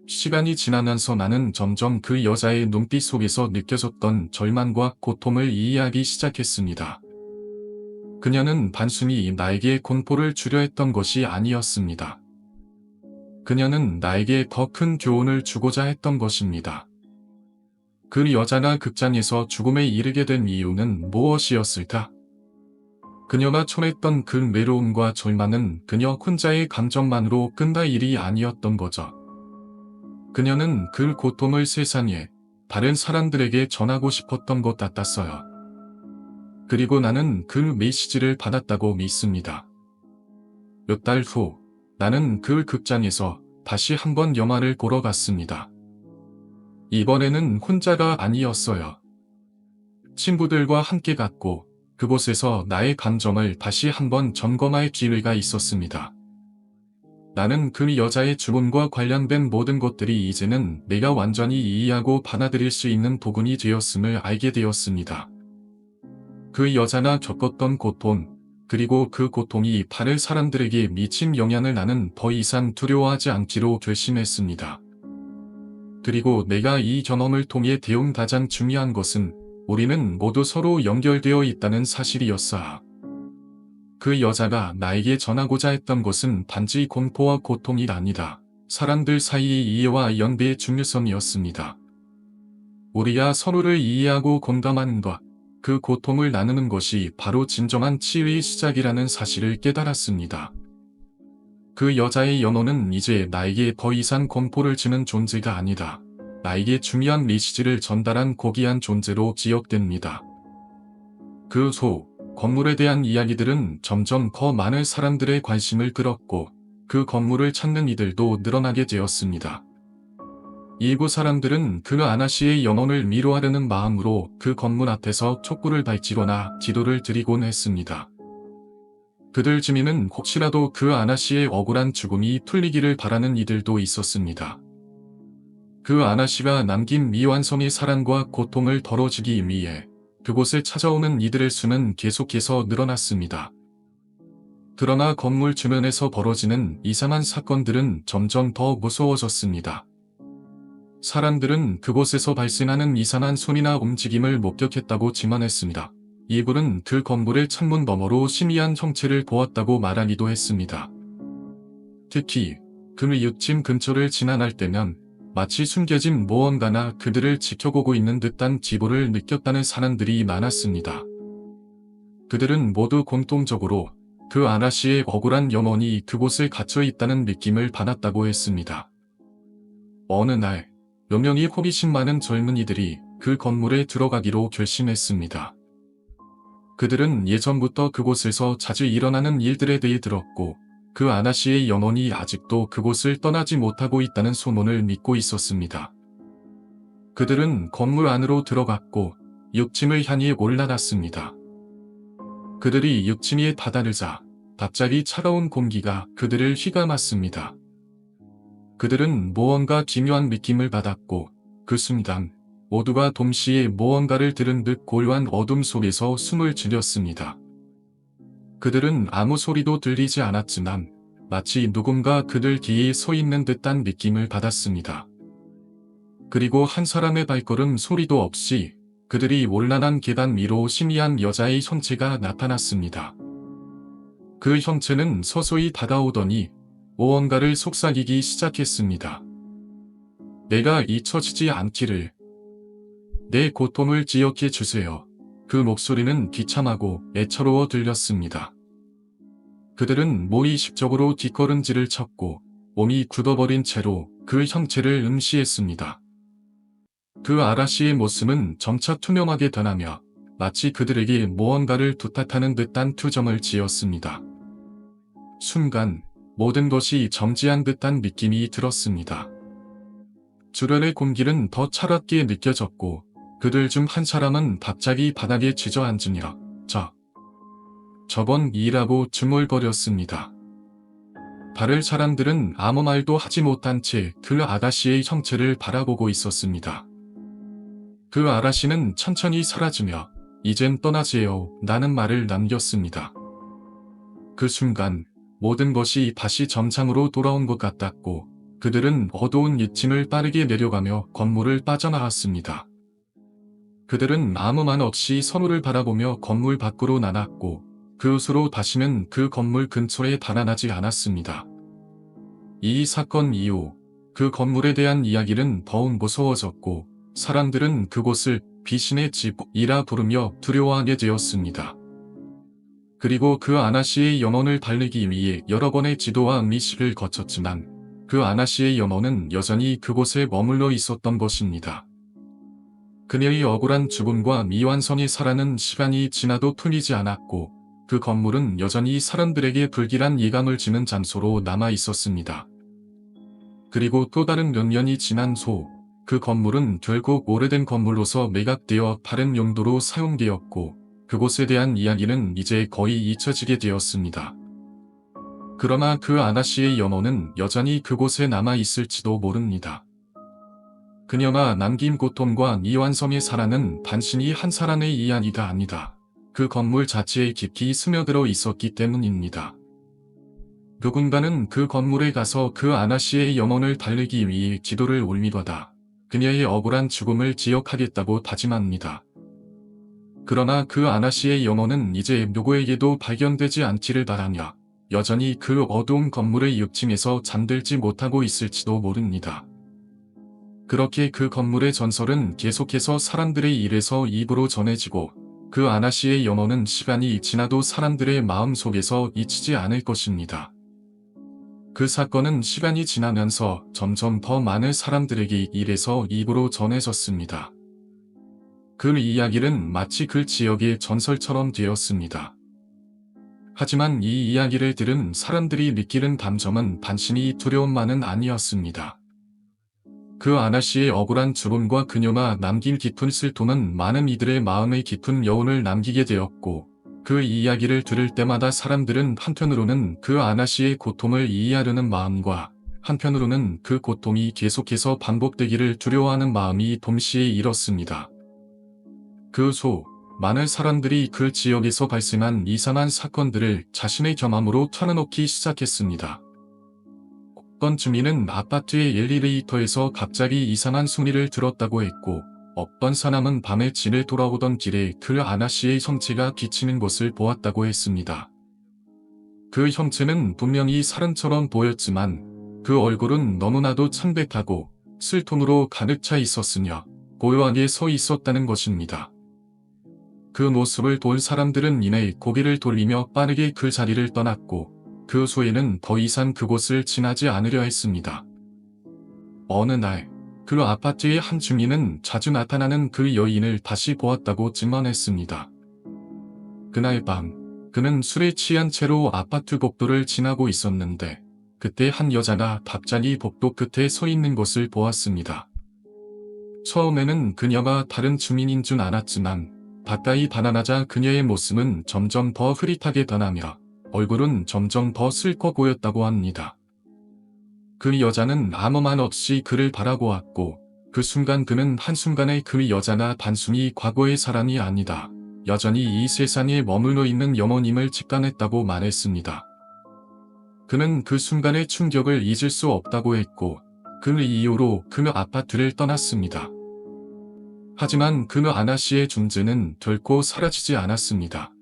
시간이 지나면서 나는 점점 그 여자의 눈빛 속에서 느껴졌던 절망과 고통을 이해하기 시작했습니다. 그녀는 단순히 나에게 공포를 주려 했던 것이 아니었습니다. 그녀는 나에게 더 큰 교훈을 주고자 했던 것입니다. 그 여자가 극장에서 죽음에 이르게 된 이유는 무엇이었을까? 그녀가 초래했던 그 외로움과 절망은 그녀 혼자의 감정만으로 끝날 일이 아니었던 거죠. 그녀는 그 고통을 세상에, 다른 사람들에게 전하고 싶었던 것 같았어요. 그리고 나는 그 메시지를 받았다고 믿습니다. 몇 달 후, 나는 그 극장에서 다시 한번 영화를 보러 갔습니다. 이번에는 혼자가 아니었어요. 친구들과 함께 갔고 그곳에서 나의 감정을 다시 한번 점검할 기회가 있었습니다. 나는 그 여자의 죽음과 관련된 모든 것들이 이제는 내가 완전히 이해하고 받아들일 수 있는 부분이 되었음을 알게 되었습니다. 그 여자가 겪었던 고통, 그리고 그 고통이 다른 사람들에게 미친 영향을 나는 더 이상 두려워하지 않기로 결심했습니다. 그리고 내가 이 경험을 통해 배운 가장 중요한 것은 우리는 모두 서로 연결되어 있다는 사실이었어. 그 여자가 나에게 전하고자 했던 것은 단지 공포와 고통이 아니다. 사람들 사이의 이해와 연대의 중요성이었습니다. 우리가 서로를 이해하고 공감하는 것, 그 고통을 나누는 것이 바로 진정한 치유의 시작이라는 사실을 깨달았습니다. 그 여자의 연호는 이제 나에게 더 이상 공포를 주는 존재가 아니다. 나에게 중요한 메시지를 전달한 고귀한 존재로 기억됩니다. 그 후, 건물에 대한 이야기들은 점점 더 많은 사람들의 관심을 끌었고, 그 건물을 찾는 이들도 늘어나게 되었습니다. 일부 사람들은 그 아나씨의 영혼을 위로하려는 마음으로 그 건물 앞에서 촛불을 밝히거나 기도를 드리곤 했습니다. 그들 중에는 혹시라도 그 아나씨의 억울한 죽음이 풀리기를 바라는 이들도 있었습니다. 그 아나씨가 남긴 미완성의 사랑과 고통을 덜어주기 위해 그곳에 찾아오는 이들의 수는 계속해서 늘어났습니다. 그러나 건물 주변에서 벌어지는 이상한 사건들은 점점 더 무서워졌습니다. 사람들은 그곳에서 발생하는 이상한 소리나 움직임을 목격했다고 증언했습니다. 이분은 그 건물의 창문 너머로 희미한 형체를 보았다고 말하기도 했습니다. 특히 그 6층 근처를 지나갈 때면 마치 숨겨진 무언가나 그들을 지켜보고 있는 듯한 기분을 느꼈다는 사람들이 많았습니다. 그들은 모두 공통적으로 그 아나씨의 억울한 영혼이 그곳에 갇혀 있다는 느낌을 받았다고 했습니다. 어느 날, 몇 명이 호기심 많은 젊은이들이 그 건물에 들어가기로 결심했습니다. 그들은 예전부터 그곳에서 자주 일어나는 일들에 대해 들었고, 그 아나씨의 영혼이 아직도 그곳을 떠나지 못하고 있다는 소문을 믿고 있었습니다. 그들은 건물 안으로 들어갔고 6층을 향해 올라갔습니다. 그들이 6층에 다다르자 갑자기 차가운 공기가 그들을 휘감았습니다. 그들은 무언가 기묘한 느낌을 받았고 그 순간 모두가 동시에 무언가를 들은 듯 고요한 어둠 속에서 숨을 들였습니다. 그들은 아무 소리도 들리지 않았지만 마치 누군가 그들 뒤에 서 있는 듯한 느낌을 받았습니다. 그리고 한 사람의 발걸음 소리도 없이 그들이 올라간 계단 위로 희미한 여자의 형체가 나타났습니다. 그 형체는 서서히 다가오더니 무언가를 속삭이기 시작했습니다. 내가 잊혀지지 않기를. 내 고통을 기억해 주세요. 그 목소리는 비참하고 애처로워 들렸습니다. 그들은 무의식적으로 뒷걸음질을 쳤고 몸이 굳어버린 채로 그 형체를 응시했습니다. 그 아라씨의 모습은 점차 투명하게 변하며 마치 그들에게 무언가를 부탁하는 듯한 투정을 지었습니다. 순간 모든 것이 정지한 듯한 느낌이 들었습니다. 주변의 공기는 더 차갑게 느껴졌고 그들 중 한 사람은 갑자기 바닥에 주저앉으며 저번 일하고 중얼거렸습니다. 다른 사람들은 아무 말도 하지 못한 채 그 아가씨의 형체를 바라보고 있었습니다. 그 아가씨는 천천히 사라지며 이젠 떠나세요 라는 말을 남겼습니다. 그 순간 모든 것이 다시 정상으로 돌아온 것 같았고 그들은 어두운 2층을 빠르게 내려가며 건물을 빠져나왔습니다. 그들은 아무 말 없이 서로를 바라보며 건물 밖으로 나갔고 그 후로 다시는 그 건물 근처에 달아나지 않았습니다. 이 사건 이후 그 건물에 대한 이야기는 더욱 무서워졌고 사람들은 그곳을 귀신의 집이라 부르며 두려워하게 되었습니다. 그리고 그 아나씨의 영혼을 달래기 위해 여러 번의 지도와 미식을 거쳤지만 그 아나씨의 영혼은 여전히 그곳에 머물러 있었던 것입니다. 그녀의 억울한 죽음과 미완성의 살아는 시간이 지나도 풀리지 않았고 그 건물은 여전히 사람들에게 불길한 예감을 주는 장소로 남아 있었습니다. 그리고 또 다른 몇 년이 지난 후 그 건물은 결국 오래된 건물로서 매각되어 다른 용도로 사용되었고 그곳에 대한 이야기는 이제 거의 잊혀지게 되었습니다. 그러나 그 아나씨의 영혼은 여전히 그곳에 남아 있을지도 모릅니다. 그녀가 남긴 고통과 미완성의 사랑은 단순히 한 사람의 이야기가 아니다. 그 건물 자체에 깊이 스며들어 있었기 때문입니다. 누군가는 그 건물에 가서 그 아나 씨의 영혼을 달래기 위해 기도를 올리다가 그녀의 억울한 죽음을 지역하겠다고 다짐합니다. 그러나 그 아나 씨의 영혼은 이제 누구에게도 발견되지 않기를 바라며 여전히 그 어두운 건물의 6층에서 잠들지 못하고 있을지도 모릅니다. 그렇게 그 건물의 전설은 계속해서 사람들의 입에서 입으로 전해지고 그 아나 씨의 영혼은 시간이 지나도 사람들의 마음 속에서 잊히지 않을 것입니다. 그 사건은 시간이 지나면서 점점 더 많은 사람들에게 입에서 입으로 전해졌습니다. 그 이야기는 마치 그 지역의 전설처럼 되었습니다. 하지만 이 이야기를 들은 사람들이 느끼는 감정은 단순히 두려움만은 아니었습니다. 그 아나 씨의 억울한 죽음과 그녀가 남긴 깊은 슬픔은 많은 이들의 마음에 깊은 여운을 남기게 되었고, 그 이야기를 들을 때마다 사람들은 한편으로는 그 아나 씨의 고통을 이해하려는 마음과 한편으로는 그 고통이 계속해서 반복되기를 두려워하는 마음이 동시에 일었습니다. 많은 사람들이 그 지역에서 발생한 이상한 사건들을 자신의 경험으로 털어놓기 시작했습니다. 어떤 주민은 아파트의 엘리베이터에서 갑자기 이상한 소리를 들었다고 했고, 어떤 사람은 밤에 집에 돌아오던 길에 그 아나 씨의 형체가 비치는 것을 보았다고 했습니다. 그 형체는 분명히 사람처럼 보였지만 그 얼굴은 너무나도 창백하고 슬픔으로 가득 차 있었으며 고요하게 서 있었다는 것입니다. 그 모습을 본 사람들은 이내 고개를 돌리며 빠르게 그 자리를 떠났고 그 후에는 더 이상 그곳을 지나지 않으려 했습니다. 어느 날, 그 아파트의 한 주민은 자주 나타나는 그 여인을 다시 보았다고 증언했습니다. 그날 밤, 그는 술에 취한 채로 아파트 복도를 지나고 있었는데 그때 한 여자가 갑자기 복도 끝에 서 있는 것을 보았습니다. 처음에는 그녀가 다른 주민인 줄 알았지만 가까이 다가가자 그녀의 모습은 점점 더 흐릿하게 변하며 얼굴은 점점 더 슬퍼 보였다고 합니다. 그 여자는 아무 말 없이 그를 바라보았고 그 순간 그는 한순간에 그 여자가 단순히 과거의 사람이 아니다. 여전히 이 세상에 머물러 있는 영혼임을 직감했다고 말했습니다. 그는 그 순간의 충격을 잊을 수 없다고 했고 그 이후로 그 아파트를 떠났습니다. 하지만 그 아나 씨의 존재는 결코 사라지지 않았습니다.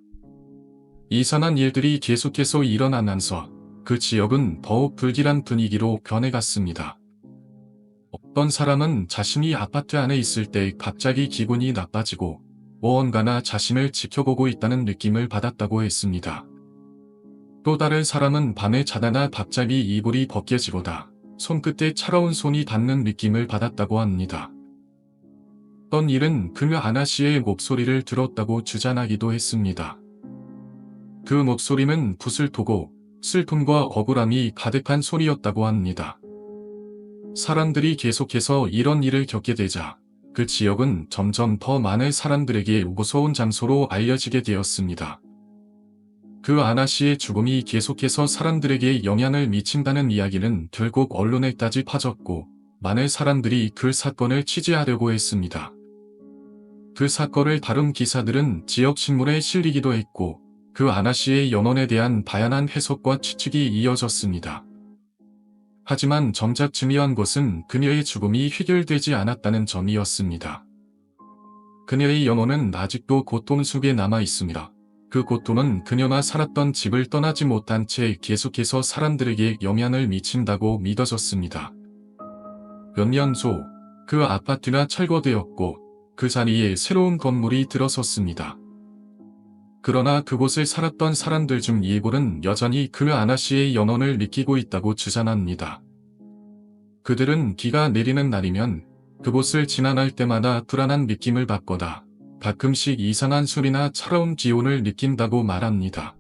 이상한 일들이 계속해서 일어나면서 그 지역은 더욱 불길한 분위기로 변해갔습니다. 어떤 사람은 자신이 아파트 안에 있을 때 갑자기 기분이 나빠지고 무언가나 자신을 지켜보고 있다는 느낌을 받았다고 했습니다. 또 다른 사람은 밤에 자다가 갑자기 이불이 벗겨지고다 손끝에 차가운 손이 닿는 느낌을 받았다고 합니다. 어떤 일은 그 아나 씨의 목소리를 들었다고 주장하기도 했습니다. 그 목소리는 붓을 토고 슬픔과 억울함이 가득한 소리였다고 합니다. 사람들이 계속해서 이런 일을 겪게 되자 그 지역은 점점 더 많은 사람들에게 무서운 장소로 알려지게 되었습니다. 그 아나 씨의 죽음이 계속해서 사람들에게 영향을 미친다는 이야기는 결국 언론에까지 퍼졌고 많은 사람들이 그 사건을 취재하려고 했습니다. 그 사건을 다룬 기사들은 지역 신문에 실리기도 했고 그 아나 씨의 영혼에 대한 다양한 해석과 추측이 이어졌습니다. 하지만 정작 중요한 것은 그녀의 죽음이 해결되지 않았다는 점이었습니다. 그녀의 영혼은 아직도 고통 속에 남아 있습니다. 그 고통은 그녀가 살았던 집을 떠나지 못한 채 계속해서 사람들에게 영향을 미친다고 믿어졌습니다. 몇 년 후, 그 아파트가 철거되었고 그 자리에 새로운 건물이 들어섰습니다. 그러나 그곳에 살았던 사람들 중 일부는 여전히 그 아나 씨의 영혼을 느끼고 있다고 주장합니다. 그들은 비가 내리는 날이면 그곳을 지나갈 때마다 불안한 느낌을 받거나 가끔씩 이상한 소리나 차가운 기온을 느낀다고 말합니다.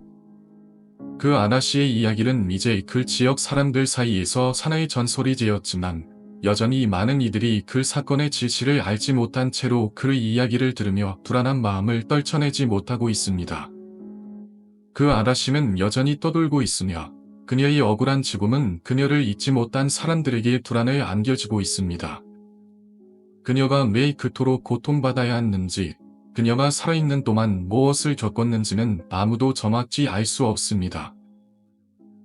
그 아나 씨의 이야기는 이제 그 지역 사람들 사이에서 하나의 전설이 되었지만 여전히 많은 이들이 그 사건의 진실을 알지 못한 채로 그 이야기를 들으며 불안한 마음을 떨쳐내지 못하고 있습니다. 그 아나 씨는 여전히 떠돌고 있으며 그녀의 억울한 죽음은 그녀를 잊지 못한 사람들에게 불안을 안겨주고 있습니다. 그녀가 왜 그토록 고통받아야 했는지, 그녀가 살아있는 동안 무엇을 겪었는지는 아무도 정확히 알 수 없습니다.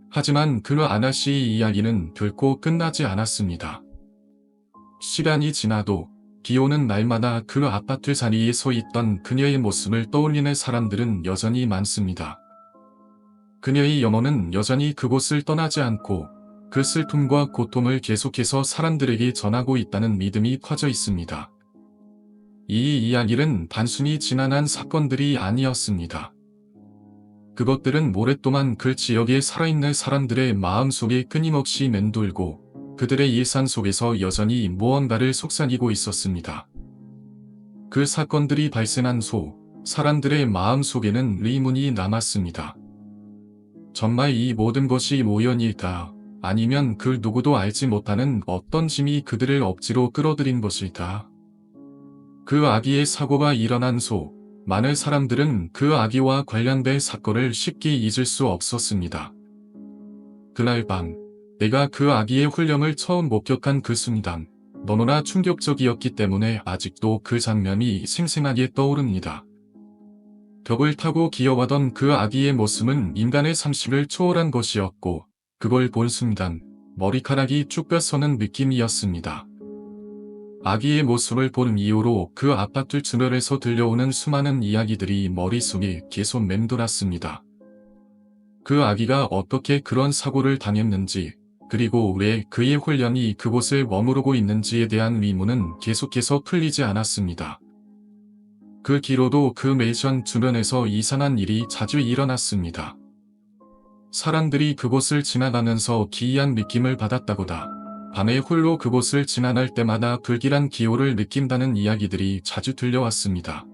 하지만 그 아나 씨의 이야기는 결코 끝나지 않았습니다. 시간이 지나도 비 오는 날마다 그 아파트 자리에 서 있던 그녀의 모습을 떠올리는 사람들은 여전히 많습니다. 그녀의 영혼은 여전히 그곳을 떠나지 않고 그 슬픔과 고통을 계속해서 사람들에게 전하고 있다는 믿음이 퍼져 있습니다. 이 이야기는 단순히 지나간 사건들이 아니었습니다. 그것들은 오랫동안 그 지역에 살아있는 사람들의 마음속에 끊임없이 맴돌고 그들의 일상 속에서 여전히 무언가를 속삭이고 있었습니다. 그 사건들이 발생한 사람들의 마음속에는 의문이 남았습니다. 정말 이 모든 것이 우연일까? 아니면 그 누구도 알지 못하는 어떤 힘이 그들을 억지로 끌어들인 것일까? 그 아기의 사고가 일어난 많은 사람들은 그 아기와 관련된 사건을 쉽게 잊을 수 없었습니다. 그날 밤, 내가 그 아기의 훈련을 처음 목격한 그 순간, 너무나 충격적이었기 때문에 아직도 그 장면이 생생하게 떠오릅니다. 벽을 타고 기어가던 그 아기의 모습은 인간의 상식을 초월한 것이었고, 그걸 본 순간, 머리카락이 쭉 펴서는 느낌이었습니다. 아기의 모습을 본 이후로 그 아파트 주변에서 들려오는 수많은 이야기들이 머릿속에 계속 맴돌았습니다. 그 아기가 어떻게 그런 사고를 당했는지, 그리고 왜 그의 훈련이 그곳에 머무르고 있는지에 대한 의문은 계속해서 풀리지 않았습니다. 그 뒤로도 그 매션 주변에서 이상한 일이 자주 일어났습니다. 사람들이 그곳을 지나가면서 기이한 느낌을 받았다거나, 밤에 홀로 그곳을 지나갈 때마다 불길한 기호를 느낀다는 이야기들이 자주 들려왔습니다.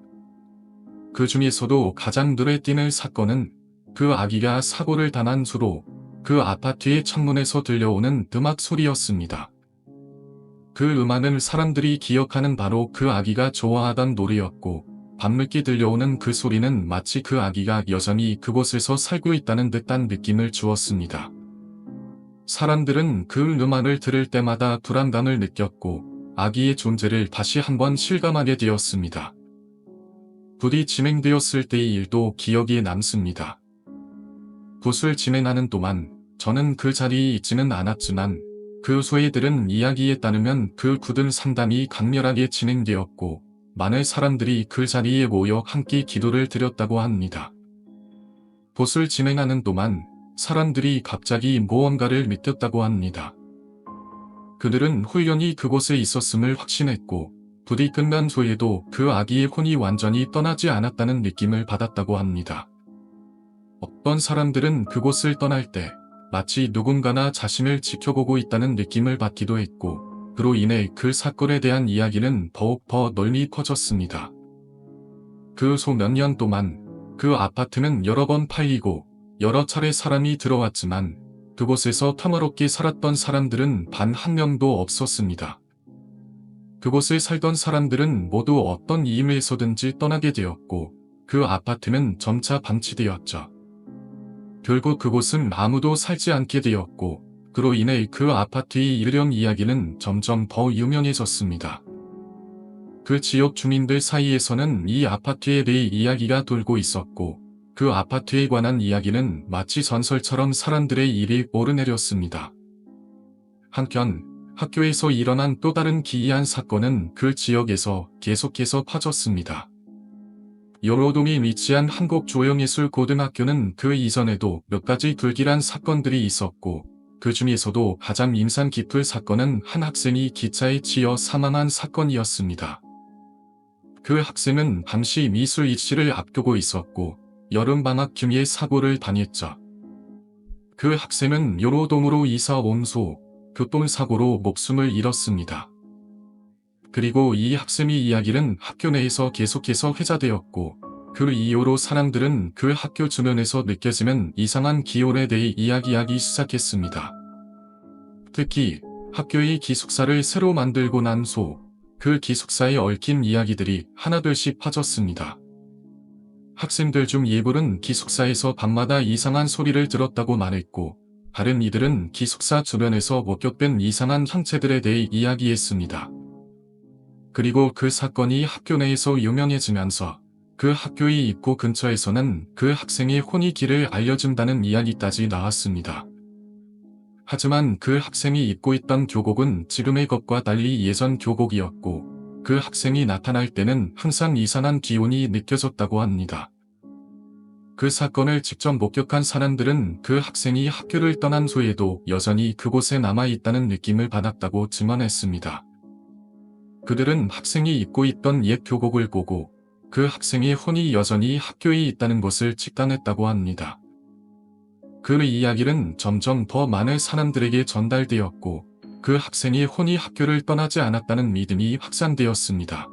그 중에서도 가장 눈에 띄는 사건은 그 아기가 사고를 당한 후로 그 아파트의 창문에서 들려오는 음악 소리였습니다. 그 음악은 사람들이 기억하는 바로 그 아기가 좋아하던 노래였고, 밤늦게 들려오는 그 소리는 마치 그 아기가 여전히 그곳에서 살고 있다는 듯한 느낌을 주었습니다. 사람들은 그 음악을 들을 때마다 불안감을 느꼈고 아기의 존재를 다시 한번 실감하게 되었습니다. 붓이 진행되었을 때의 일도 기억에 남습니다. 붓을 진행하는 동안 저는 그 자리에 있지는 않았지만 그 후에 들은 이야기에 따르면 그 붓은 상당히 강렬하게 진행되었고 많은 사람들이 그 자리에 모여 함께 기도를 드렸다고 합니다. 붓을 진행하는 동안 사람들이 갑자기 무언가를 믿었다고 합니다. 그들은 훈련이 그곳에 있었음을 확신했고 붓이 끝난 후에도 그 아기의 혼이 완전히 떠나지 않았다는 느낌을 받았다고 합니다. 어떤 사람들은 그곳을 떠날 때 마치 누군가나 자신을 지켜보고 있다는 느낌을 받기도 했고 그로 인해 그 사건에 대한 이야기는 더욱 더 널리 퍼졌습니다. 그 소 몇 년 동안 그 아파트는 여러 번 팔리고 여러 차례 사람이 들어왔지만 그곳에서 평화롭게 살았던 사람들은 단 한 명도 없었습니다. 그곳에 살던 사람들은 모두 어떤 이유에서든지 떠나게 되었고 그 아파트는 점차 방치되었죠. 결국 그곳은 아무도 살지 않게 되었고 그로 인해 그 아파트의 이름 이야기는 점점 더 유명해졌습니다. 그 지역 주민들 사이에서는 이 아파트에 대해 이야기가 돌고 있었고 그 아파트에 관한 이야기는 마치 전설처럼 사람들의 입에 오르내렸습니다. 한편 학교에서 일어난 또 다른 기이한 사건은 그 지역에서 계속해서 퍼졌습니다. 여로동에 위치한 한국조형예술고등학교는 그 이전에도 몇 가지 불길한 사건들이 있었고 그 중에서도 가장 인상 깊은 사건은 한 학생이 기차에 치여 사망한 사건이었습니다. 그 학생은 당시 미술 입시를 앞두고 있었고 여름방학 중에 사고를 당했죠. 그 학생은 여로동으로 이사 온 후 교통사고로 목숨을 잃었습니다. 그리고 이 학생의 이야기는 학교 내에서 계속해서 회자되었고 그 이후로 사람들은 그 학교 주변에서 느껴지는 이상한 기온에 대해 이야기하기 시작했습니다. 특히 학교의 기숙사를 새로 만들고 난 후 그 기숙사에 얽힌 이야기들이 하나둘씩 퍼졌습니다. 학생들 중 일부는 기숙사에서 밤마다 이상한 소리를 들었다고 말했고 다른 이들은 기숙사 주변에서 목격된 이상한 형체들에 대해 이야기했습니다. 그리고 그 사건이 학교 내에서 유명해지면서 그 학교의 입구 근처에서는 그 학생의 혼이 길을 알려준다는 이야기까지 나왔습니다. 하지만 그 학생이 입고 있던 교복은 지금의 것과 달리 예전 교복이었고 그 학생이 나타날 때는 항상 이상한 기운이 느껴졌다고 합니다. 그 사건을 직접 목격한 사람들은 그 학생이 학교를 떠난 후에도 여전히 그곳에 남아있다는 느낌을 받았다고 증언했습니다. 그들은 학생이 입고 있던 옛 교복을 보고 그 학생의 혼이 여전히 학교에 있다는 것을 직감했다고 합니다. 그 이야기는 점점 더 많은 사람들에게 전달되었고 그 학생의 혼이 학교를 떠나지 않았다는 믿음이 확산되었습니다.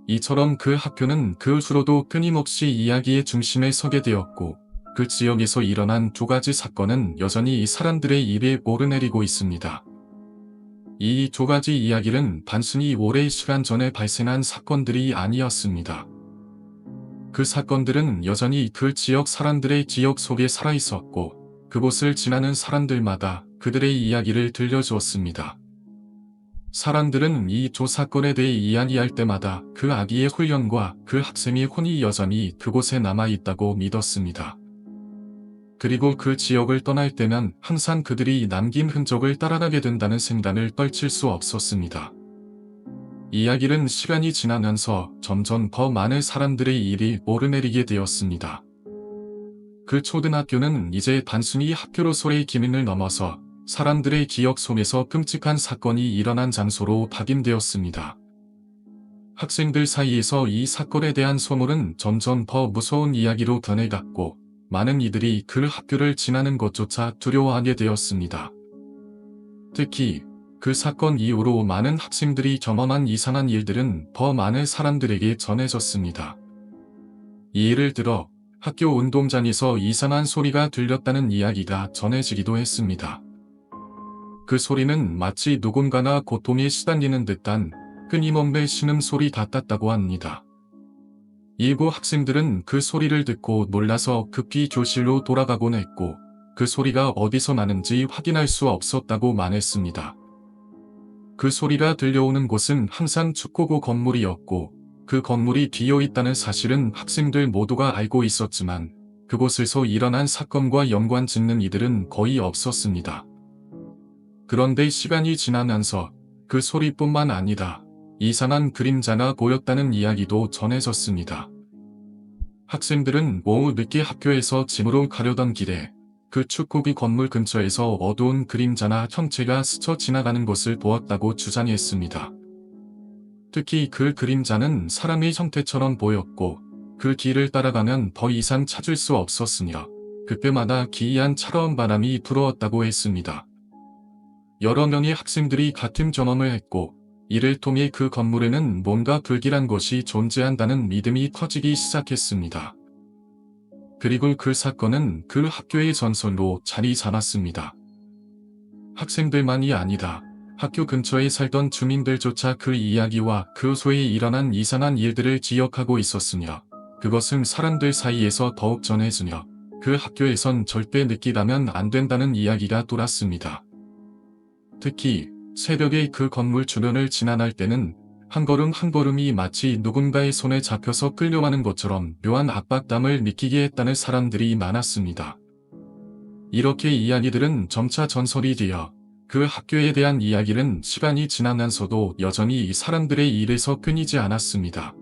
이처럼 그 학교는 그 후로도 끊임없이 이야기의 중심에 서게 되었고 그 지역에서 일어난 두 가지 사건은 여전히 이 사람들의 입에 오르내리고 있습니다. 이 두 가지 이야기는 단순히 오랜 시간 전에 발생한 사건들이 아니었습니다. 그 사건들은 여전히 그 지역 사람들의 기억 속에 살아있었고 그곳을 지나는 사람들마다 그들의 이야기를 들려주었습니다. 사람들은 이 두 사건에 대해 이야기할 때마다 그 아기의 훈련과 그 학생의 혼이 여전히 그곳에 남아있다고 믿었습니다. 그리고 그 지역을 떠날 때면 항상 그들이 남긴 흔적을 따라가게 된다는 생각을 떨칠 수 없었습니다. 이야기는 시간이 지나면서 점점 더 많은 사람들의 일이 오르내리게 되었습니다. 그 초등학교는 이제 단순히 학교로서의 기능을 넘어서 사람들의 기억 속에서 끔찍한 사건이 일어난 장소로 각인되었습니다. 학생들 사이에서 이 사건에 대한 소문은 점점 더 무서운 이야기로 변해갔고 많은 이들이 그 학교를 지나는 것조차 두려워하게 되었습니다. 특히 그 사건 이후로 많은 학생들이 경험한 이상한 일들은 더 많은 사람들에게 전해졌습니다. 예를 들어 학교 운동장에서 이상한 소리가 들렸다는 이야기가 전해지기도 했습니다. 그 소리는 마치 누군가가 고통에 시달리는 듯한 끊임없는 신음소리 같았다고 합니다. 일부 학생들은 그 소리를 듣고 놀라서 급히 교실로 돌아가곤 했고 그 소리가 어디서 나는지 확인할 수 없었다고 말했습니다. 그 소리가 들려오는 곳은 항상 축구부 건물이었고 그 건물이 비어있다는 사실은 학생들 모두가 알고 있었지만 그곳에서 일어난 사건과 연관 짓는 이들은 거의 없었습니다. 그런데 시간이 지나면서 그 소리뿐만 아니라 이상한 그림자가 보였다는 이야기도 전해졌습니다. 학생들은 오후 늦게 학교에서 집으로 가려던 길에 그 축구부 건물 근처에서 어두운 그림자나 형체가 스쳐 지나가는 것을 보았다고 주장했습니다. 특히 그 그림자는 사람의 형태처럼 보였고 그 길을 따라가면 더 이상 찾을 수 없었으며 그때마다 기이한 차가운 바람이 불어왔다고 했습니다. 여러 명의 학생들이 같은 경험을 했고 이를 통해 그 건물에는 뭔가 불길한 것이 존재한다는 믿음이 커지기 시작했습니다. 그리고 그 사건은 그 학교의 전설로 자리 잡았습니다. 학생들만이 아니다. 학교 근처에 살던 주민들조차 그 이야기와 그 후에 일어난 이상한 일들을 기억하고 있었으며 그것은 사람들 사이에서 더욱 전해지며 그 학교에선 절대 느끼라면 안 된다는 이야기가 돌았습니다. 특히 새벽에 그 건물 주변을 지나갈 때는 한 걸음 한 걸음이 마치 누군가의 손에 잡혀서 끌려가는 것처럼 묘한 압박감을 느끼게 했다는 사람들이 많았습니다. 이렇게 이야기들은 점차 전설이 되어 그 학교에 대한 이야기는 시간이 지나면서도 여전히 사람들의 입에서 끊이지 않았습니다.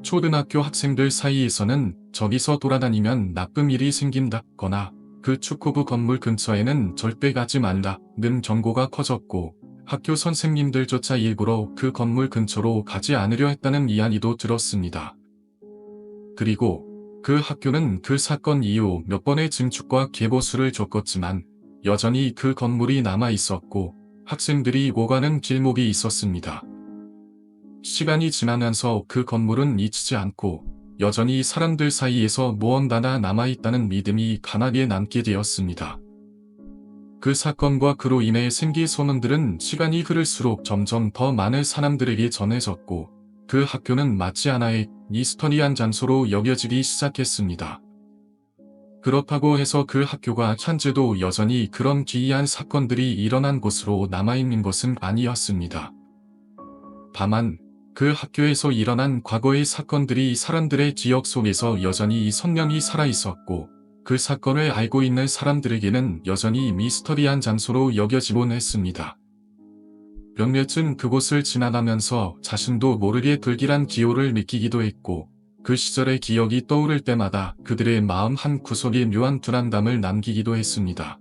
초등학교 학생들 사이에서는 저기서 돌아다니면 나쁜 일이 생긴다거나 그 축구부 건물 근처에는 절대 가지 말라는 경고가 커졌고 학교 선생님들조차 일부러 그 건물 근처로 가지 않으려 했다는 이야기도 들었습니다. 그리고 그 학교는 그 사건 이후 몇 번의 증축과 개보수를 겪었지만 여전히 그 건물이 남아 있었고 학생들이 오가는 길목이 있었습니다. 시간이 지나면서 그 건물은 잊히지 않고 여전히 사람들 사이에서 무언가가 남아있다는 믿음이 강하게 남게 되었습니다. 그 사건과 그로 인해 생긴 소문들은 시간이 흐를수록 점점 더 많은 사람들에게 전해졌고 그 학교는 마치 하나의 미스터리한 장소로 여겨지기 시작했습니다. 그렇다고 해서 그 학교가 현재도 여전히 그런 기이한 사건들이 일어난 곳으로 남아있는 것은 아니었습니다. 다만 그 학교에서 일어난 과거의 사건들이 사람들의 기억 속에서 여전히 선명히 살아있었고, 그 사건을 알고 있는 사람들에게는 여전히 미스터리한 장소로 여겨지곤 했습니다. 몇몇은 그곳을 지나가면서 자신도 모르게 불길한 기호를 느끼기도 했고, 그 시절의 기억이 떠오를 때마다 그들의 마음 한 구석에 묘한 불안감을 남기기도 했습니다.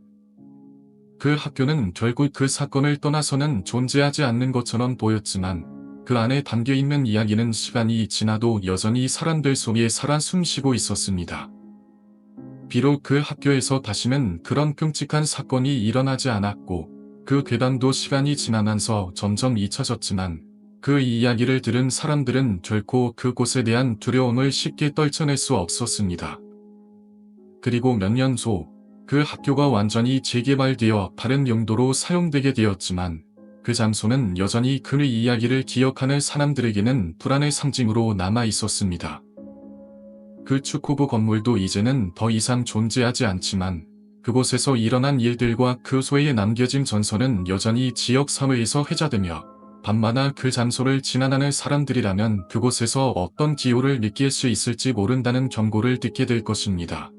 그 학교는 결국 그 사건을 떠나서는 존재하지 않는 것처럼 보였지만, 그 안에 담겨있는 이야기는 시간이 지나도 여전히 사람들 속에 살아 숨쉬고 있었습니다. 비록 그 학교에서 다시는 그런 끔찍한 사건이 일어나지 않았고, 그 괴담도 시간이 지나면서 점점 잊혀졌지만, 그 이야기를 들은 사람들은 결코 그곳에 대한 두려움을 쉽게 떨쳐낼 수 없었습니다. 그리고 몇 년 후, 그 학교가 완전히 재개발되어 다른 용도로 사용되게 되었지만, 그 장소는 여전히 그 이야기를 기억하는 사람들에게는 불안의 상징으로 남아 있었습니다. 그 축구부 건물도 이제는 더 이상 존재하지 않지만, 그곳에서 일어난 일들과 그 소에 남겨진 전설은 여전히 지역 사회에서 회자되며, 밤마다 그 장소를 지나가는 사람들이라면 그곳에서 어떤 기호를 느낄 수 있을지 모른다는 경고를 듣게 될 것입니다.